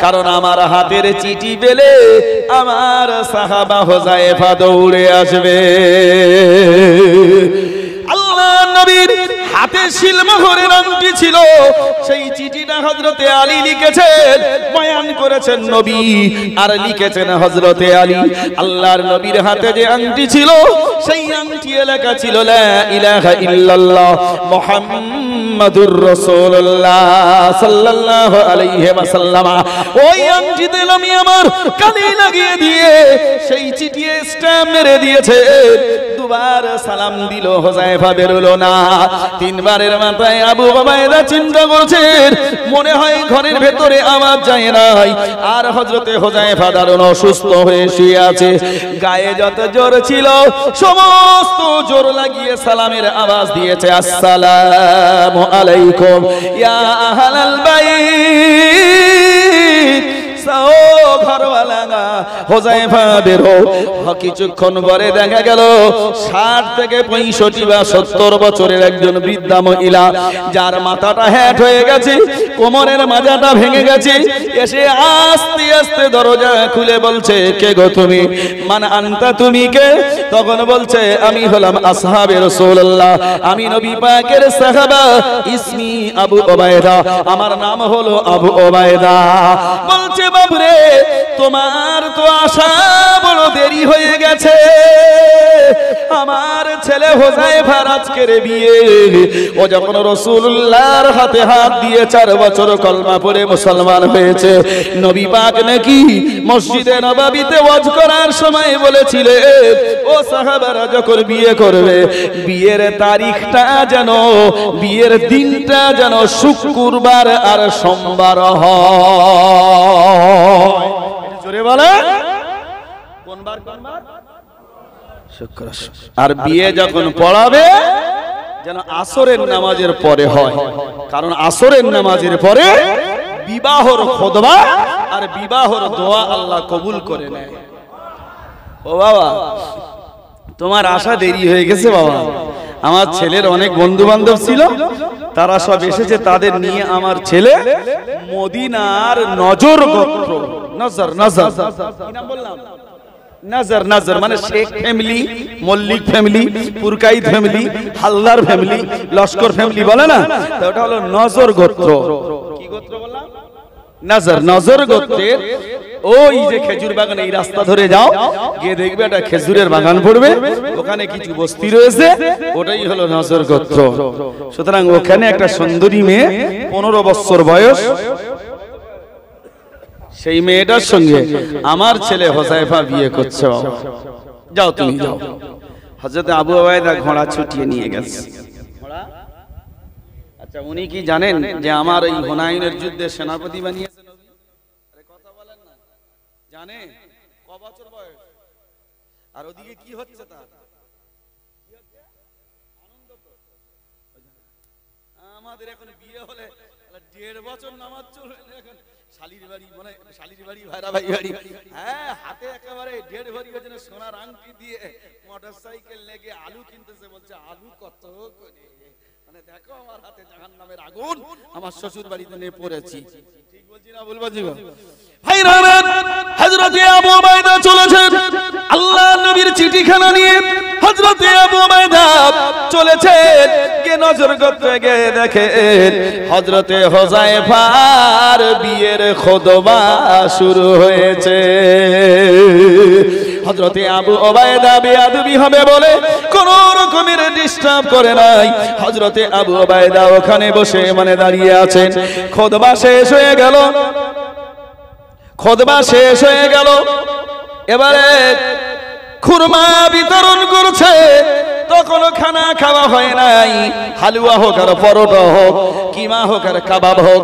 কারণ আমার হাতের চিঠি পেলে আমার সাহাবা হুযায়ফা দৌড়ে আসবে। আল্লাহ নবীর হাতে শিলমোহরের আংটি ছিল, সেই চিঠিটা হযরতে আলী লিখেছেন, বয়ান করেছেন নবী, আর লিখেছেন হযরতে আলী। আল্লাহর নবীর হাতে যে আংটি ছিল, সেই আংটি লেখা ছিল লা ইলাহা ইল্লাল্লাহ মুহাম্মাদুর রাসূলুল্লাহ সাল্লাল্লাহু আলাইহি ওয়াসাল্লাম। ওই আংটিতে আমি আমার কানে লাগিয়ে দিয়ে সেই চিঠি স্ট্যাম্প মেরে দিয়েছে। দুবার সালাম দিল, হুযায়ফা বেরোলো না। তিনবারের মাথায় আবু ওবায়দা চিন্তা করছেন, মনে হয় ঘরের ভেতরে আওয়াজ যায় নাই, আর হযরতে হুযায়ফা দারুণ অসুস্থ হয়ে শুয়ে আছে। গায়ে যত জোর ছিল সমস্ত জোর লাগিয়ে সালামের আওয়াজ দিয়েছে, আসসালামু আলাইকুম ইয়া আহলাল বাইত। ঘরওয়ালা হুযায়ফা বেরো। কিছুক্ষণ পরে দেখা গেল 60 থেকে 65 বা 70 বছরের একজন বৃদ্ধা মহিলা, যার মাথাটা হ্যাট হয়ে গেছে, কোমরের মাজাটা ভেঙে গেছে, এসে আস্তে আস্তে দরজা খুলে বলছে, কে গো তুমি? মান আনতা, তুমি কে? তখন বলছে, আমি হলাম আসহাবে রাসূলুল্লাহ, আমি নবী পাকের সাহাবা, ইসমি আবু ওবায়দা, আমার নাম হলো আবু ওবায়দা। বলছে বাবরে তোমার তো আশা বড় দেরি হয়ে গেছে, আমার ছেলে হোজাইফার আজকের বিয়ে। ও যখন রাসূলুল্লাহর হাতে হাত দিয়ে 4 বছর কলমা পড়ে মুসলমান হয়েছে, নবী পাক নাকি মসজিদে নববীতে ওয়াজ করার সময় বলেছিলেন, ও সাহাবারা যখন বিয়ে করবে, বিয়ের তারিখটা যেন, বিয়ের দিনটা যেন শুক্রবার আর সোমবার হয়। জোরে বলে কোন বার? শুক্র। আর বিয়ে যখন পড়াবে যেন আসরের নামাজের পরে হয়, কারণ আসরের নামাজের পরে বিবাহর খুতবা আর বিবাহর দোয়া আল্লাহ কবুল করে নেয়। ও বাবা, তোমার আশা দেরি হয়ে গেছে বাবা। আমার ছেলের অনেক বন্ধু বান্ধব ছিল, তারা সব এসেছে, তাদের নিয়ে আমার ছেলে মদিনার নজর গোত্র, নজর নজর কি নাম বললাম, নজর নজর মানে Sheikh family, Mallick family, Purkait family, Haldar family, Laskar family বলে না, তো ওটা হলো নজর গোত্র। কি গোত্র বললাম? নজর। নজর গোত্রের ওই যে খেজুর বাগান, এই রাস্তা ধরে যাও, গিয়ে দেখবে একটা খেজুরের বাগান পড়বে, ওখানে কিছু বস্তি রয়েছে, ওটাই হলো নজর গোত্র। সুতরাং ওখানে একটা সুন্দরী মেয়ে, 15 বছর বয়স, সেই মেয়েটার সঙ্গে আমার ছেলে হোজাইফা বিয়ে করছে। যাও তুমি যাও। হযরত আবু উবাইদা ঘোড়া ছুটিয়ে নিয়ে গেছে। আচ্ছা, উনি কি জানেন যে আমার এই হুনাইনের যুদ্ধে সেনাপতি বানিয়েছে নবী? আরে কথা বলেন না, জানে ক বছর বয়স? আর ওদিকে কি হচ্ছে তার? কি হচ্ছে? আনন্দ তো। আমাদের এখন বিয়ে হলে 1.5 বছর নামাজ চলবে এখন, শালির বাড়ি মানে শালির বাড়ি, ভাইরা ভাই বাড়ি, হ্যাঁ, হাতে একেবারে 1.5 ভরি ওজনে সোনার আংটি দিয়ে মোটরসাইকেল লেগে আলু কিনতেছে, বলছে আলু কত করে, মানে দেখো আমার হাতে জাহান্নামের আগুন, আমার শ্বশুর বাড়িতে নিয়ে পড়েছি। ঠিক বলছি না ভুল বলছি গো ভাইরা? হযরত আবু উবাইদা চলেছেন আল্লাহ নবীর চিঠিখানা নিয়ে। হযরত আবু উবাইদা চলেছেন, কে নজর গোত্রে গিয়ে দেখেন হযরতে হোজাইফার বিয়ের খুতবা শুরু হয়েছে। হযরতে আবু উবাইদা বেয়াদবি হবে বলে কোন রকমের ডিস্টার্ব করে নাই। হযরতে আবু উবাইদা ওখানে বসে মানে দাঁড়িয়ে আছেন। খুতবা শেষ হয়ে গেল, খুতবা শেষ হয়ে গেল, এবারে খুরমা বিতরণ করছে। তখন খানা খাওয়া হয় নাই, হালুয়া হোক আর পরোটা হোক, কিমা হোক আর কাবাব হোক,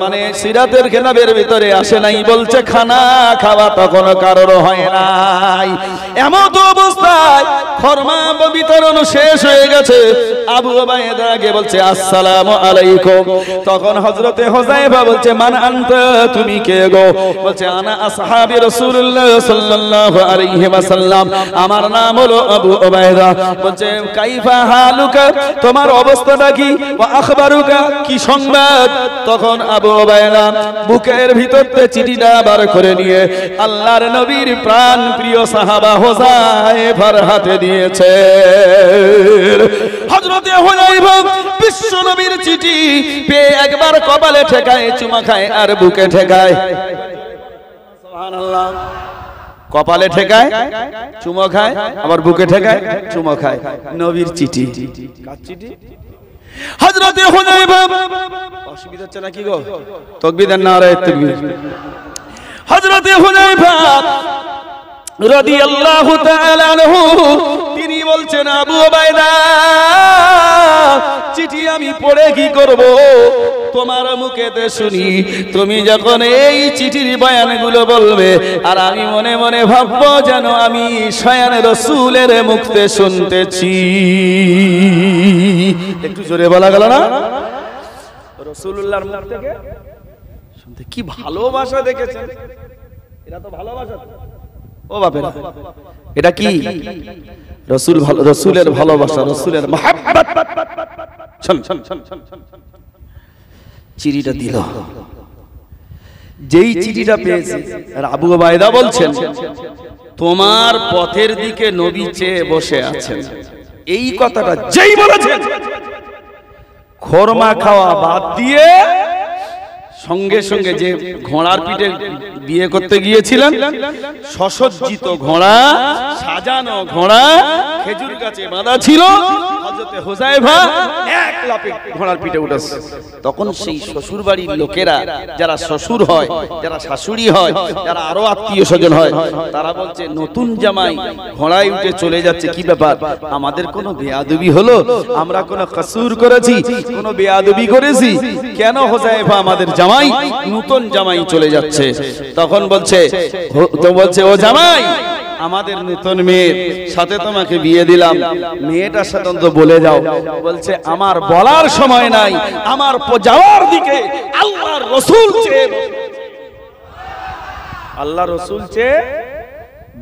মানে সিরাতের কিতাবের ভিতরে আসে নাই, বলছে খানা খাওয়া তখন কারোর হয় নাই। এমন অবস্থায় খুরমা বিতরণ শেষ হয়ে গেছে। আবু উবাইদা আগে বলছে আসসালামু আলাইকুম। তখন হযরতে হোজাইফা বলছে মান আনতা, তুমি কে গো? বলছে আনা আসহাবি রাসূলুল্লাহ সাল্লাল্লাহু আলাইহি ওয়াসাল্লাম, আমার নাম হলো আবু উবাইদা। বলছে কাইফা হালুকা, তোমার অবস্থাটা কি? ওয়া আখবারুকা, কি সংবাদ? তখন আবু উবাইদা বুকের ভিতর থেকে চিঠিটা বার করে নিয়ে আল্লাহর নবীর প্রাণ প্রিয় সাহাবা হোজাইফার হাতে দিয়েছে। হযরতে হোজাইফা বিশ্ব নবীর চিঠি পেয়ে একবার কপালে ঠেকায়, চুমা খায় আর বুকে ঠেকায়। সুবহানাল্লাহ। কপালে ঠেকায়, চুমো খায়, আবার বুকে ঠেকায়, চুমো খায়। নবীর চিঠি। কার চিঠি? হযরতে হুযায়ফা। অসুবিধা হচ্ছে নাকি গো? তাকবীরের নারায়ে তাকবীর। হযরতে হুযায়ফা রাদিয়াল্লাহু তাআলা আনহু তিনি বলছেন আবু উবাইদা, চিঠি আমি পড়ে কি করব? তোমার মুখেতে শুনি তুমি যখন এই চিঠির বয়ানগুলো বলবে, আর আমি মনে মনে ভাববো যেন আমি স্বয়ং রাসূলের মুখতে শুনতেছি। একটু জোরে বলা গেল না? রাসূলুল্লাহর মুখ থেকে শুনতে কি ভালোবাসা দেখেছেন? এটা তো ভালোবাসা। ও বাপেরা, এটা কি? রাসূল, রাসূলের ভালোবাসা, রাসূলের মহব্বত। শোন শোন শোন শোন, চিঠিটা দিল। যেই চিঠিটা পেয়েছে, আর আবু উবাইদা বলছেন তোমার পথের দিকে নবী চেয়ে বসে আছেন, এই কথাটা যেই বলেছেন, খোরমা খাওয়া বাদ দিয়ে সঙ্গে সঙ্গে যে ঘোড়ার পিঠে বিয়ে করতে গিয়েছিলেন, সসজ্জিত ঘোড়া, সাজানো ঘোড়া, খেজুর গাছে বাঁধা ছিল। হযরতে হুযায়ফা এক লাফে ঘোড়ার পিঠে উঠেছে। তখন সেই শ্বশুর বাড়ির লোকেরা, যারা শ্বশুর হয়, যারা শাশুড়ি হয়, যারা আরো আত্মীয় স্বজন হয়, তারা বলছে নতুন জামাই ঘোড়ায় উঠে চলে যাচ্ছে, কি ব্যাপার? আমাদের কোনো বেয়াদবি হলো? আমরা কোনো কসুর করেছি? কোনো বেয়াদবি করেছি? কেন হুযায়ফা আমাদের জামাই, নতুন জামাই চলে যাচ্ছে? তখন বলছে ও জামাই, আমাদের নতুন মেয়ের সাথে তোমাকে বিয়ে দিলাম, মেয়েটার সাথে তো বলে যাও। বলছে আমার বলার সময় নাই, আমার যাওয়ার দিকে আল্লাহর রাসূল চেয়ে, আল্লাহ রাসূল চেয়ে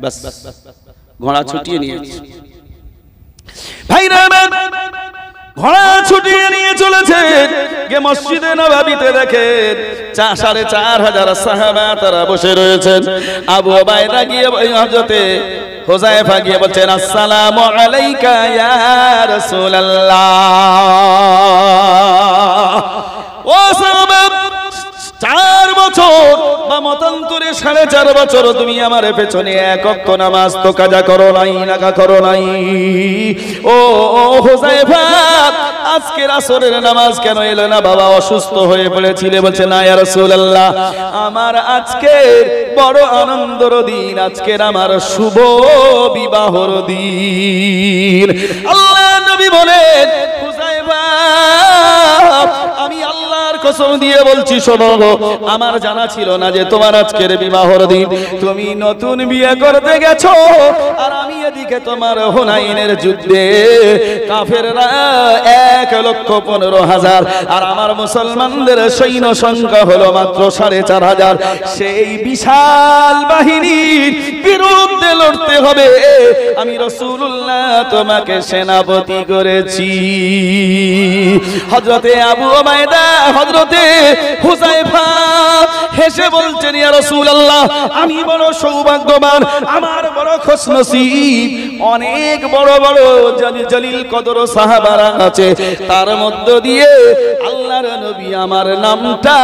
বাস ঘোড়া ছুটিয়ে নিয়েছে। ভাইরা আমার, ঘোড়া ছুটিয়ে নিয়ে চলেছে গে মসজিদে নববীতে। দেখেন ৪,৫০০ সাহাবা তারা বসে রয়েছেন। আবু উবাইদা গিয়ে হযরতে হুযায়ফা গিয়ে বলছেন, আসসালামু আলাইকা ইয়া রাসূলুল্লাহ। ও সাহাবা, ৪ বছর বা মতান্তরে ৪.৫ বছর তুমি আমার পেছনে এক ওয়াক্ত নামাজ তো কাজা করো নাই, নাকা করো নাই। ও হুযায়ফা, আজকে আসরের নামাজ কেন এলো না? বাবা অসুস্থ হয়ে পড়েছিলে। বলছে না ইয়া রাসূলুল্লাহ, আমার আজকে বড় আনন্দের দিন, আজকের আমার শুভ বিবাহর দিন। আল্লাহ নবী বলেন, হুযায়ফা আমি আল্লাহর কসম দিয়ে বলছি, শোনো, আমার জানা ছিল না যে তোমার আজকের বিবাহর দিন। তুমি নতুন বিয়ে করতে গেছো, আর আমি এদিকে তোমার হুনাইনের যুদ্ধে কাফেররা ১,১৫,০০০, আর আমার মুসলমানদের সৈন্য সংখ্যা হলো মাত্র ৪,৫০০। সেই বিশাল বাহিনীর বিরুদ্ধে লড়তে হবে, আমি রাসূলুল্লাহ তোমাকে সেনাপতি করেছি। হযরতে আবু উবাইদা, হযরতে হুযায়ফা হেসে বলছেন, ইয়া রাসূলুল্লাহ, আমি বড় সৌভাগ্যবান, আমার বড় খুশনসিব। অনেক বড় বড় জলিল কদর সাহাবারা আছে, তার মধ্য দিয়ে আল্লাহর নবী আমার নামটা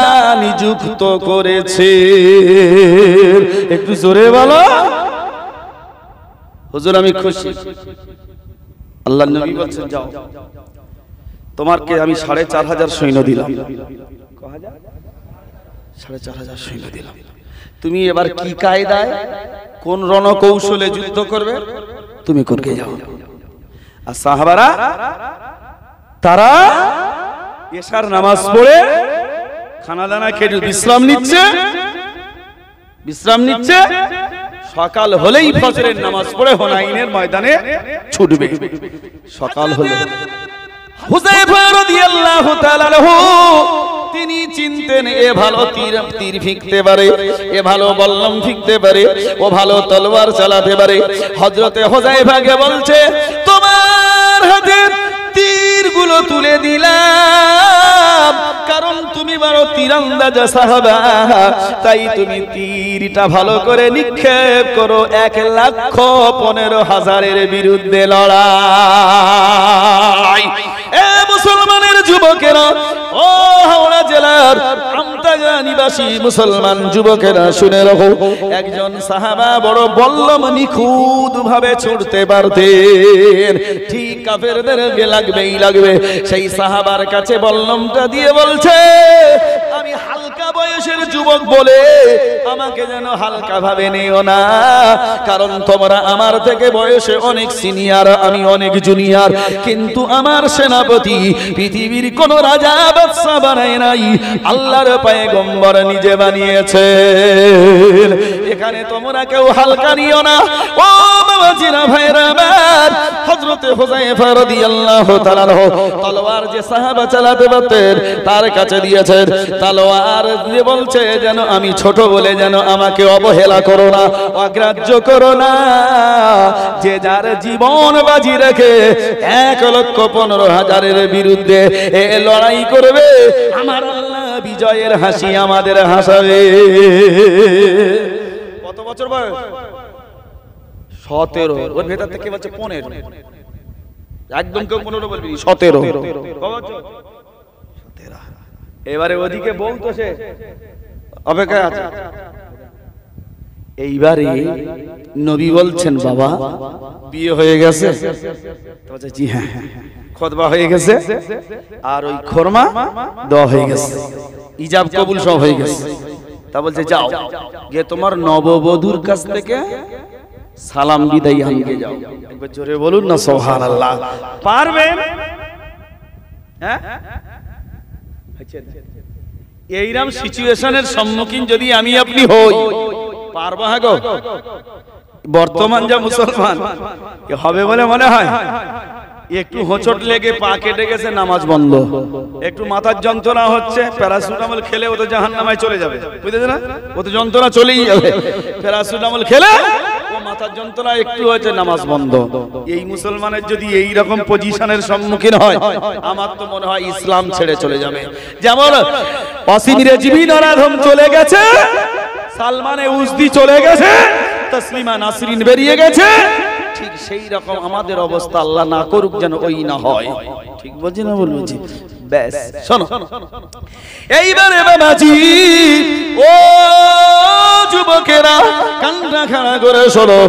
নিযুক্ত করেছে। একটু জোরে বলো। হুজুর আমি খুশি। আল্লাহর নবী বলছেন, যাও, তোমাকে আমি ৪,৫০০ সৈন্য দিলাম। ৪,৫০০ সৈন্য দিলাম। তুমি এবার কি কায়দায়, কোন রণকৌশলে যুদ্ধ করবে তুমি করকে যাও। আর সাহাবারা তারা এশার নামাজ পড়ে খানা দানা খেয়ে বিশ্রাম নিচ্ছে। সকাল হলেই ফজরের নামাজ পড়ে হুনাইনের ময়দানে ছুটবে। সকাল হলো, হুযায়ফা রাদিয়াল্লাহু তাআলা আনহু তিনি চিনতেন এ ভালো তীর ফিকতে পারে, এ ভালো বল্লম ফিকতে পারে, ও ভালো তলোয়ার চালাতে পারে। হযরতে হুযায়ফাকে বলছে, তোমার হাতে তীরগুলো তুলে দিলাম, কারণ তুমি বড় তীরন্দাজ সাহাবা, তাই তুমি তীরটা ভালো করে নিক্ষেপ করো ১,১৫,০০০ বিরুদ্ধে লড়াই। এ মুসলমানের যুবকেরা, ও হাওড়া জেলার আমতাগা নিবাসী মুসলমান যুবকেরা শুনে রাখো, একজন সাহাবা বড় বল্লম নিখুঁত ভাবে ছুটতে পারতেন। ঠিক কাফেরদের লাগবে। সেই সাহাবার কাছে বল্লমটা দিয়ে বলছে, আমি হালকা বয়সের যুবক বলে আমাকে যেন হালকা ভাবে নিও না, কারণ তোমরা আমার থেকে বয়সে অনেক সিনিয়র, আমি অনেক জুনিয়র। কিন্তু আমার সেনাপতি পৃথিবীর কোন রাজা বাদশা বানায় নাই, আল্লাহর পয়গম্বর নিজে বানিয়েছে। এখানে তোমরা কেউ হালকা নিও না। ও বাবাজিরা, ভাইরা আমার, হযরতে হুযায়ফা রাদিয়াল্লাহু তাআলা তলোয়ার যে সাহাবা চালাতে পারতেন তার কাছে দিয়েছেন। তলোয়ার দিয়ে বলছে, যেন আমি ছোট বলে যেন আমাকে অবহেলা করো না, অগ্রাহ্য করো না। যে যার জীবন বাজি রেখে ১,১৫,০০০ বিরুদ্ধে এ লড়াই করবে, আমার আল্লাহ বিজয়ের হাসি আমাদের হাসাবে। কত বছর বয়স? ১৭। ওর ভেতর থেকে বলছে ১৫। একদম কেউ ১৫ বলবি, ১৭। এবারে ওদিকে বউ তো সে অপেক্ষায় আছে। এইবারে নবী বলছেন, বাবা বিয়ে হয়ে গেছে? জি হ্যাঁ, খুতবা হয়ে গেছে, আর ওই খোরমা দেওয়া হয়ে গেছে, ইজাব কবুল সব হয়ে গেছে। তা বলছে, যাও গিয়ে তোমার নববধূর কাছ থেকে সালাম বিদায় আনতে যাও। একবার জোরে বলুন না সুবহানাল্লাহ। পারবেন? হ্যাঁ, এইরকম সিচুয়েশনের সম্মুখীন যদি আমি আপনি হই, পারবো? হ্যাঁ গো, বর্তমান যা মুসলমান হবে বলে মনে হয়। একটু হোঁচট লেগে পা কেটে গেছে, নামাজ বন্ধ। একটু মাথার যন্ত্রণা হচ্ছে, প্যারাসিটামল খেলে ও তো জাহান্নামে চলে যাবে, বুঝেছেন না? ও তো যন্ত্রণা চলেই যাবে, প্যারাসিটামল খেলে ও মাথার যন্ত্রণা একটু হয়েছে, নামাজ বন্ধ। এই মুসলমানের যদি এই রকম পজিশনের সম্মুখীন হয়, আমার তো মনে হয় ইসলাম ছেড়ে চলে যাবে। যেমন ওয়াসিম রেজভি নরাধম চলে গেছে, সালমানে উজদি চলে গেছে, তসলিমা নাসরিন বেরিয়ে গেছে, ঠিক সেই রকম আমাদের অবস্থা আল্লাহ না করুক, যেন ওই না হয়। ঠিক বলছি না? বলছি ব্যাস। শোনো এইবারে বাবাজি, ও যুবকেরা কান্না খাড়া করে শোনো।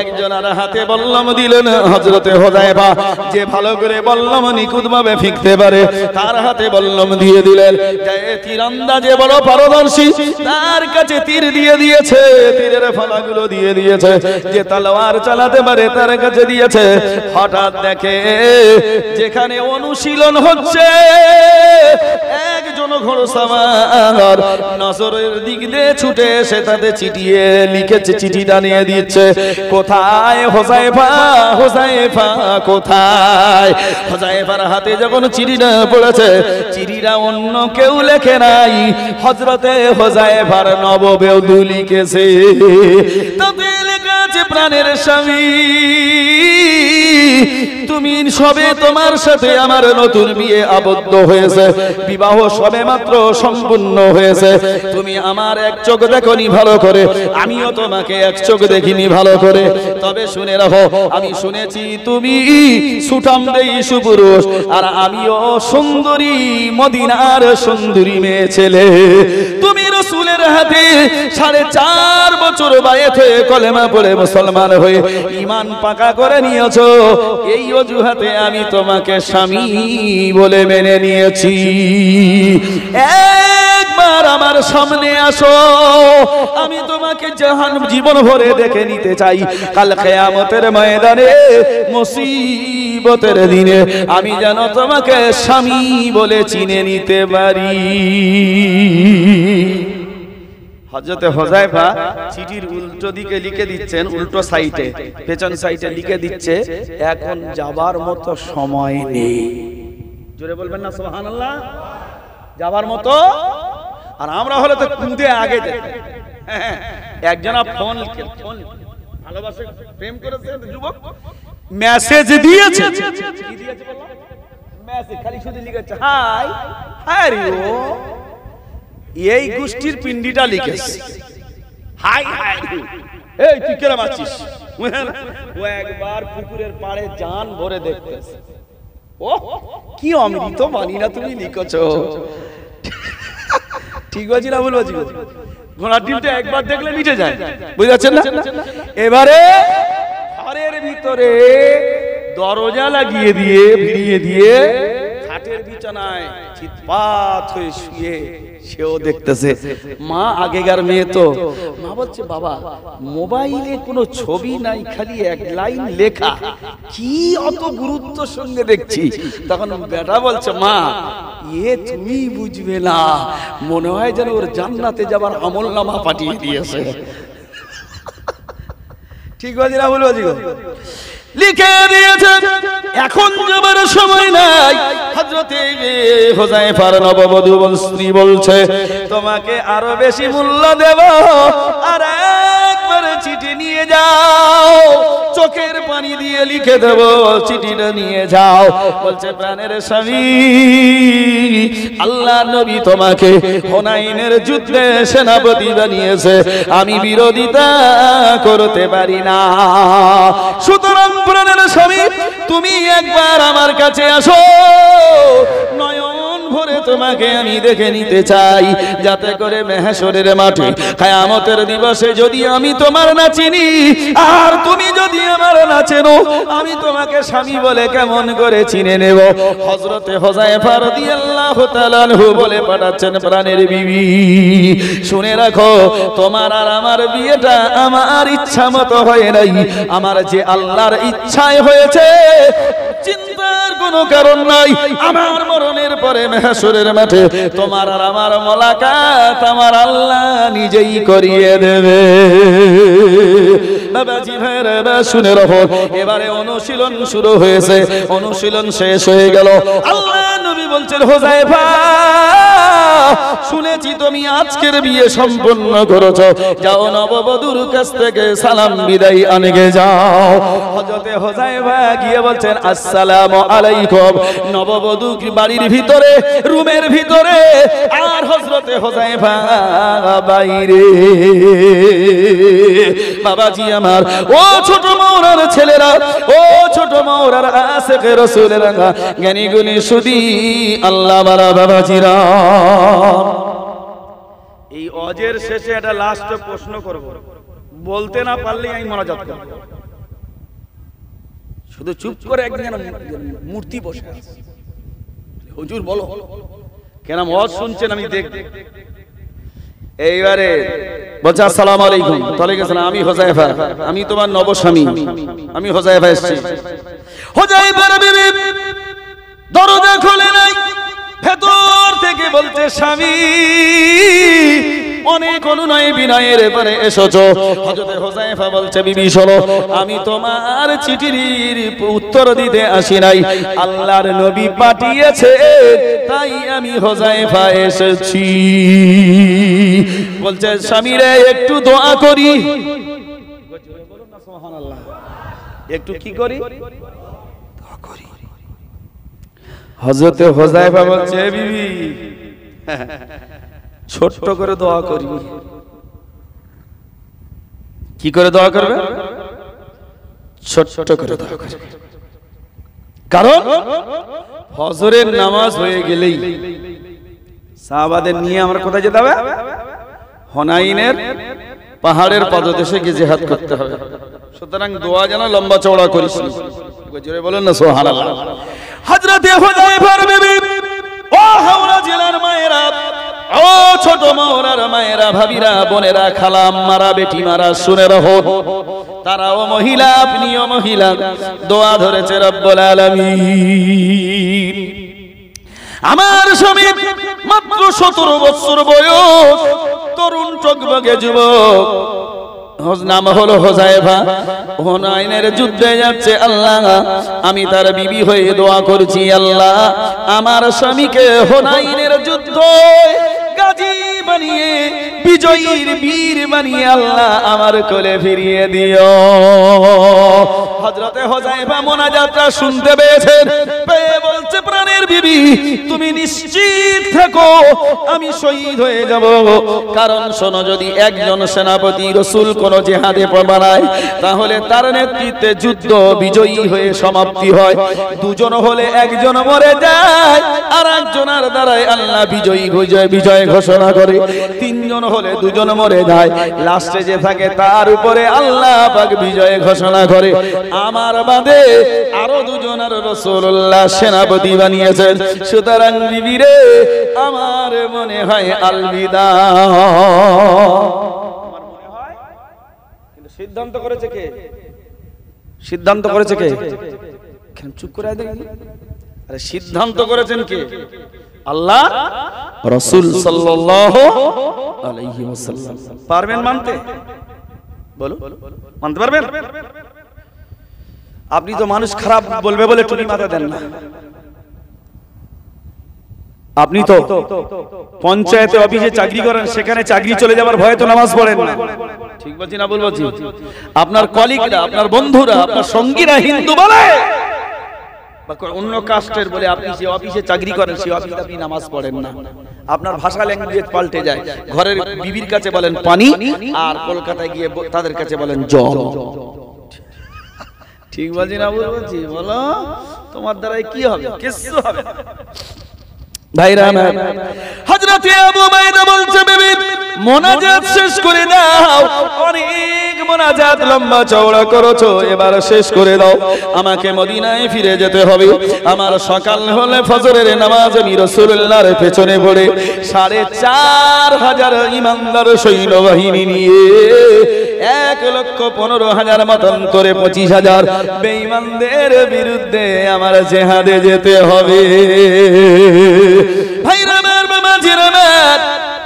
একজনের হাতে বল্লম দিলেন হযরতে হুযায়ফা, যে ভালো করে বল্লম নিখুঁত ভাবে ফিকতে পারে তার হাতে বল্লম দিয়ে দিলেন। যে তীরন্দাজে বড় পারদর্শী তার কাছে তীর দিয়ে দিয়েছে, তীরের ফলাগুলো দিয়ে দিয়েছে। যে তলোয়ার চালাতে পারে তার কাছে দিয়েছে। হঠাৎ দেখে যেখানে অনুশীলন হচ্ছে, একজন ঘোড়সওয়ার নজরের দিক দিয়ে ছুটে এসে তাতে চিঠিয়ে লিখেছে, চিঠিটা নিয়ে দিচ্ছে, কোথায় হুযায়ফা, হুযায়ফা কোথায়? হুযায়ফার হাতে যখন চিঠিটা পড়েছে, চিঠিটা অন্য কেউ লেখে নাই, হযরতে হুযায়ফার নববধূ লিখেছে। তাতে লেখা আছে, প্রাণের স্বামী, তুমি সবে তোমার সাথে আমার নতুন বিয়ে আবদ্ধ হয়েছে, বিবাহ সবে মাত্র সম্পূর্ণ হয়েছে। তুমি আমার এক চোখ দেখনি ভালো করে, আমিও তোমাকে এক চোখ দেখিনি ভালো করে। তবে শুনে রাখো, আমি শুনেছি তুমি সুঠামদেই সুপুরুষ, আর আমিও সুন্দরী মদিনার সুন্দরী মেয়ে ছেলে। তুমি রাসূলের হাতে 4.5 বছর বায়াত হয়ে কলেমা পড়ে মুসলমান হয়ে ঈমান পাকা করে নিয়েছো। এই অজুহাতে আমি তোমাকে স্বামী বলে মেনে নিয়েছি। একবার আমার সামনে আসো, আমি তোমাকে জাহান জীবন ভরে দেখে নিতে চাই। কাল কিয়ামতের ময়দানে মুসিবতের দিনে আমি যেন তোমাকে স্বামী বলে চিনে নিতে পারি। হযরতে হুযায়ফা চিঠির উল্টো দিকে লিখে দিচ্ছেন, উল্টো সাইডে, পেছন সাইডে লিখে দিচ্ছে, এখন যাবার মতো সময় নেই। জোরে বলবেন না সুবহানাল্লাহ? যাবার মতো। আর আমরা হলে তো কুঁদে আগে যেতাম। একজনা ফোন ভালোবাসে, প্রেম করেছে যুবক, মেসেজ দিয়েছে, কি দিয়েছে বললাম? মেসেজ, খালি শুধু লিখেছে হাই হাই ও, এই গোষ্ঠীর পিন্ডিটা লিখেছে হাই হাই, এই তুই কেন মারছিস? ও একবার পুকুরের পাড়ে জান ভরে দেখতেছে, ও কি অমৃত বাণী না তুমি লিখেছো। ঠিক আছে না? বলবো ঘোড়ার ডিমটা একবার দেখলে মিটে যায়, বুঝতে পারছেন না? এবারে ঘরের ভিতরে দরজা লাগিয়ে দিয়ে ভিড়িয়ে দিয়ে খাটের বিছানায় চিৎপাত হয়ে শুয়ে সেও দেখতেছে। মা আগেকার মেয়ে তো, মা বলছে, বাবা মোবাইলে কোনো ছবি নাই, খালি এক লাইন লেখা, কি অত গুরুত্বের সঙ্গে দেখছি? তখন বেটা বলছে, মা এ তুমি বুঝবে না, মনে হয় যেন ওর জান্নাতে যাবার আমলনামা পাঠিয়ে দিয়েছে। ঠিক আছে না? বলবো লিখে দিয়েছে, এখন যাবার সময় নাই। হযরতে হুযায়ফার নববধূ স্ত্রী বলছে, তোমাকে আরো বেশি মূল্য দেব, আর একবার চিঠি নিয়ে যাও, চোখের পানি দিয়ে লিখে দেব, চিঠিটা নিয়ে যাও। বলছে, প্রাণের স্বামী, আল্লাহর নবী তোমাকে হুনাইনের যুদ্ধে সেনাপতি বানিয়েছে, আমি বিরোধিতা করতে পারি না। সুতরাং প্রাণের স্বামী, তুমি একবার আমার কাছে আসো, নয়ন ভরে তোমাকে আমি দেখে নিতে চাই, যাতে করে মাহশরের মাঠে কিয়ামতের দিবসে যদি আমি তোমার না চিনি আর তুমি যদি আমার না চেনো, আমি তোমাকে স্বামী বলে কেমন করে চিনে নেব। হযরতে হুযায়ফা রাদিয়াল্লাহু তাআলা আনহু বলে পাঠাচ্ছেন, প্রাণের বিবি শুনে রাখো, তোমার আর আমার বিয়েটা আমার ইচ্ছা মতো হয় নাই, আমার যে আল্লাহর ইচ্ছায় হয়েছে। চিন্তার কোনো কারণ নাই, আমার মরণের পরে মাহশরের মাঠে তোমার আর আমার মোলাকাত আমার আল্লাহ নিজেই করিয়ে দেবে। বাবাজি ভাইরা শুনে রাখো, এবারে অনুশীলন শুরু হয়েছে, অনুশীলন শেষ হয়ে গেল। আল্লাহ নবী বলছেন, হুযায়ফা শুনেছি তুমি আজকের বিয়ে সম্পন্ন করেছো, যাও নববধূর কাছ থেকে সালাম বিদায় আনগে যাও। হযরতে হুযায়ফা গিয়ে বলছেন, আসসালামু আলাইকুম। নববধূ বাড়ির ভিতরে, রুমের ভিতরে, আর হযরতে হুযায়ফা বাইরে। বাবাজি আমার, ও ছোট মওলার ছেলেরা, ও ছোট মওলার আশিকে রাসূলেরা, জ্ঞানী গুণী সুধী আল্লাহ বালা বাবাজিরা, এই অজের শেষে একটা লাস্ট প্রশ্ন করব, বলতে না পারলে আমি মোনাজাত করব। শুধু চুপ করে একজন মূর্তি বসে আছে, হুজুর বলো কেন ওয়াজ শুনছেন আমি দেখ। এইবারে বলছে, আসসালামু আলাইকুম। ওয়ালাইকুম আসসালাম। আমি হুযায়ফা, আমি তোমার নবস্বামী, আমি হুযায়ফা এসেছি। হুযায়ফার বিবি দরজা খোলে নাই, ভেতর থেকে বলতে, স্বামী অনেক অনুনয় বিনয়ের পরে এসেছো। হযরতে হুযায়ফা বলছে, বিবি শোনো, আমি তোমার চিঠির উত্তর দিতে আসি নাই, আল্লাহর নবী পাঠিয়েছে, তাই আমি হুযায়ফা এসেছি। বলছে, স্বামীরে একটু দোয়া করি। সুবহানাল্লাহ, একটু কি করি? দোয়া করি। হযরতে হুযায়ফা বলছে, বিবি ছোট্ট করে দোয়া করি। কি করে দোয়া করবে? ছোট্ট করে দোয়া করবে। কারণ ফজরের নামাজ হয়ে গেলেই সাহাবাদের নিয়ে আমরা কোথায় যেতে হবে? হুনাইনের পাহাড়ের পাদদেশে গিয়ে জিহাদ করতে হবে। সুতরাং দোয়া যেন লম্বা চওড়া করিস। জোরে বলেন না সুবহানাল্লাহ। হযরতে হুযায়ফার বিবি, ও হাওড়া জেলার মায়েরা, ও ছোট মওলার মায়েরা, ভাবিরা, বোনেরা, খালা, আম্মারা, বেটি মারা, শুনে রাখো, তারাও মহিলা, আপনিও মহিলা, দোয়া ধরেছে রব্বুল আলামিন। আমার স্বামী মাত্র 17 বছর বয়স, তরুণ টকবকে যুবক, নাম হলো হুযায়ফা, হুনাইনের যুদ্ধে যাচ্ছে। আল্লাহ, আমি তার বিবি হয়ে দোয়া করছি, আল্লাহ আমার স্বামীকে হুনাইনের যুদ্ধ গাজী বানিয়ে, বিজয়ীর বীর বানিয়ে আল্লাহ আমার কোলে ফিরিয়ে দিও। হযরতে হুযায়ফা মোনাজাতটা শুনতে পেয়েছেন, পেয়ে বলছে, প্রাণের বিবি তুমি নিশ্চিত থাকো, আমি শহীদ হয়ে যাব। কারণ শোনো, যদি একজন সেনাপতি রাসূল কোন জিহাদে বানায়, তাহলে তার নেতৃত্বে যুদ্ধ বিজয়ী হয়ে সমাপ্তি হয়। দুজন হলে একজন মরে যায়, আর একজনের দ্বারাই আল্লাহ বিজয় ঘোষণা করে। তিনজন হলে দুজন মরে যায়, লাস্টে যে থাকে তার উপরে আল্লাহ পাক বিজয় ঘোষণা করে। আমার বাদে আরো দুজনের রাসূলুল্লাহ সেনাপতি বানিয়েছেন। সুতরাং বিবিরে, আমার মনে হয় আলবিদা। আমার মনে হয়, কিন্তু সিদ্ধান্ত করেছে কে? সিদ্ধান্ত করেছে কে? কেন চুপ করে দেখেন? আরে সিদ্ধান্ত করেছেন কে? আল্লাহ, রাসূল সাল্লাল্লাহু আলাইহি ওয়াসাল্লাম। পারবেন মানতে? বলো, মানতে পারবেন? আপনি তো মানুষ খারাপ বলবে বলে টুপি মাথা দেন না। আপনি তো পঞ্চায়েতে অফিসে চাকরি করেন, সেখানে চাকরি চলে যাবার ভয়ে তো নামাজ পড়েন না। ঠিক বলছি না ভুল বলছি? আপনার কলিগরা, আপনার বন্ধুরা, আপনার সঙ্গীরা হিন্দু বলে বা অন্য কাস্টের বলে আপনি যে অফিসে চাকরি করেন, সেই অফিসে আপনি নামাজ পড়েন না। আপনার ভাষা ল্যাঙ্গুয়েজ পাল্টে যায়। ঘরের বিবির কাছে বলেন পানি, আর কলকাতায় গিয়ে তাদের কাছে বলেন জল। ঠিক বলছি না ভুল বলছি? বলো, তোমার দ্বারাই কি হবে? কিছু হবে না। ভাইরা আমার, হযরতে আবু বাইদা বলছে বিবি মোনাজাত শেষ করে দাও, অনেক মোনাজাত লম্বা চওড়া করেছো, এবার শেষ করে দাও, আমাকে মদিনায় ফিরে যেতে হবে। আমার সকাল হলে ফজরের নামাজ আমি রাসূলুল্লাহর পেছনে পড়ে ৪৫০০ ইমানদার সৈন্যবাহিনী নিয়ে ১,১৫,০০০ মতান্তরে ২৫,০০০ বেঈমানদের বিরুদ্ধে আমার জিহাদে যেতে হবে। ভাইরা আমার, বাবাজিরা আমার,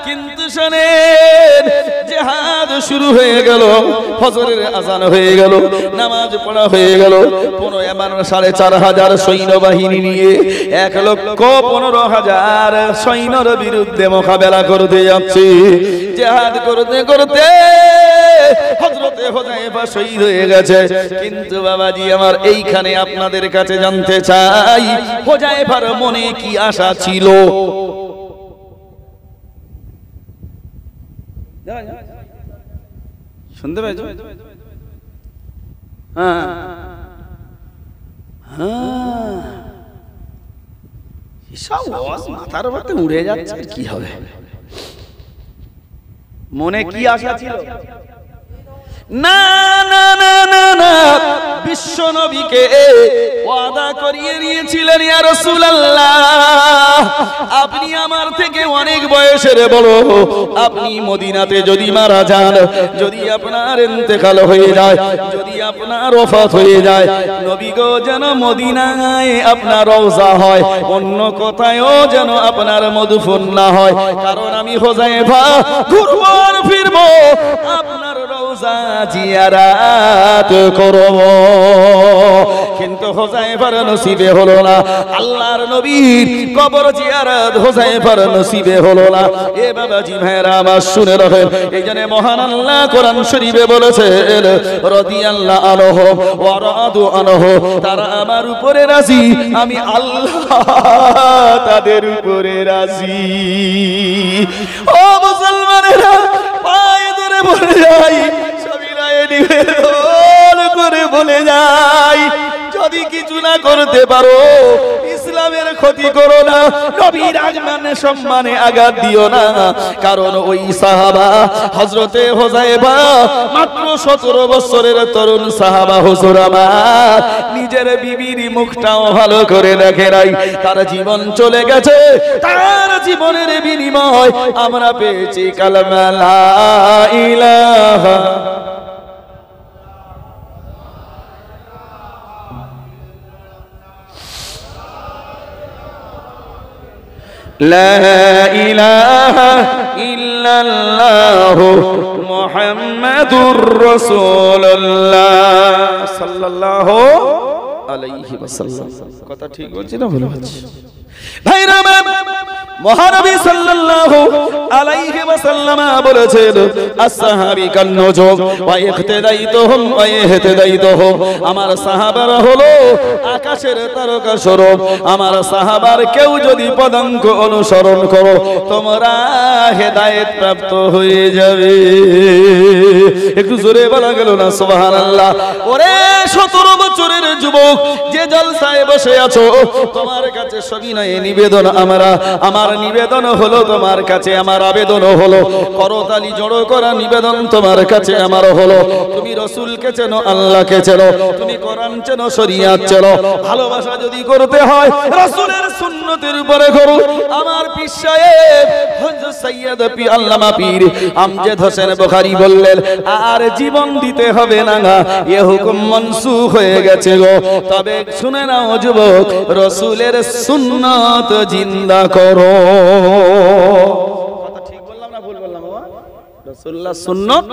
কিন্তু শোনেন, জিহাদ শুরু হয়ে গেল, ফজরের আযান হয়ে গেল, নামাজ পড়া হয়ে গেল, ৪৫০০ সৈন্যবাহিনী নিয়ে ১,১৫,০০০ সৈন্যর বিরুদ্ধে মোকাবেলা করতে যাচ্ছে। জিহাদ করতে করতে হযরতে হুযায়ফা শহীদ হয়ে গেছে। কিন্তু বাবাজি আমার, এইখানে আপনাদের কাছে জানতে চাই, হুযায়ফার মনে কি আশা ছিল? শুনতে পাইছো? হ্যাঁ হ্যাঁ, সব মাথার উপরে উড়ে যাচ্ছে, কি হবে? মনে কি আশা ছিল? না না না না না, বিশ্ব নবীকে ওয়াদা করিয়ে নিয়েছিলেন, ইয়া রাসূলুল্লাহ, আপনি আমার থেকে অনেক বয়সের বড়, আপনি মদিনাতে যদি মারা যান, যদি আপনার ইন্তেকাল হয়ে যায়, যদি আপনার ওফাত হয়ে যায়, নবী গো যেন মদিনায় আপনার রওজা হয়, অন্য কোথায়ও যেন আপনার মদফুন না হয়, কারণ আমি হুযায়ফা ঘুরবো আর ফিরবো, আপনার রওজা জিয়ারাত করব। কিন্তু হুযায়ফার নসিবে হলো না, আল্লাহর নবীর কবর জিয়ারত হুযায়ফার নসিবে হলো না। এ বাবাজি ভাইরা আমার, শুনে রাখেন, এইজন্য মহান আল্লাহ কোরআন শরীফে বলেছেন, রাদিয়াল্লাহু আনহু ওয়া রাদু আনহু, তারা আমার উপরে রাজি, আমি আল্লাহ তাদের উপরে রাজি। ও মুসলমানেরা, পায়ে ধরে বলে যাই, করে বলে যাই, যদি কিছু না করতে পারো, ইসলামের ক্ষতি করো না, নবীর আগমনে সম্মানে আঘাত দিও না, কারণ ওই সাহাবা হযরতে হুযায়ফা মাত্র ১৭ বছরের তরুণ সাহাবা হুজুর আমার, নিজের বিবির মুখটাও ভালো করে দেখে নাই, তার জীবন চলে গেছে, তার জীবনের বিনিময় আমরা পেয়েছি কালেমা লা ইলাহা লা ইলাহা ইল্লাল্লাহু মুহাম্মাদুর রাসূলুল্লাহ সাল্লাল্লাহু আলাইহি ওয়াসাল্লাম। কথা ঠিক বলছি না ভুল বলছি? ভাইরা আমার, মহানবী সাল্লাল্লাহু আলাইহি ওয়াসাল্লাম বলেছেন, আসহাবী কান্নুজুম ওয়া ইহতিদাইতুহুম ওয়া ইহতিদাইতুহুম, আমার সাহাবারা হলো আকাশের তারকা স্বরূপ, আমার সাহাবার কেউ যদি পদাঙ্ক অনুসরণ করো, তোমরা হেদায়েত প্রাপ্ত হয়ে যাবে। একটু জোরে বলা গেল না সুবহানাল্লাহ? ওরে 17 বছরের যুবক, যে জলসায় বসে আছো, তোমার কাছে সবিনয়ে নিবেদন, আমার নিবেদন হলো তোমার কাছে, আমার আবেদন হলো, করতালি জড়ো করা নিবেদন তোমার কাছে আমার হলো, তুমি রাসূলকে চেনো, আল্লাহকে চেনো, তুমি কোরআন চেনো, শরীয়ত চেনো, ভালোবাসা যদি করতে হয় রাসূলের সুন্নতের উপরে করো। আমার পীর সাহেব হযরত সৈয়দ আল্লামা পীর আমজাদ হোসেন বুখারী বললেন, আর জীবন দিতে হবে না, এ হুকুম মনসুখ হয়ে গেছে গো। তবে শুনে নাও যুবক, রাসূলের সুন্নাত জিন্দা করো। কথা ঠিক বললাম না ভুল বললাম? রাসূলুল্লাহ সুন্নাত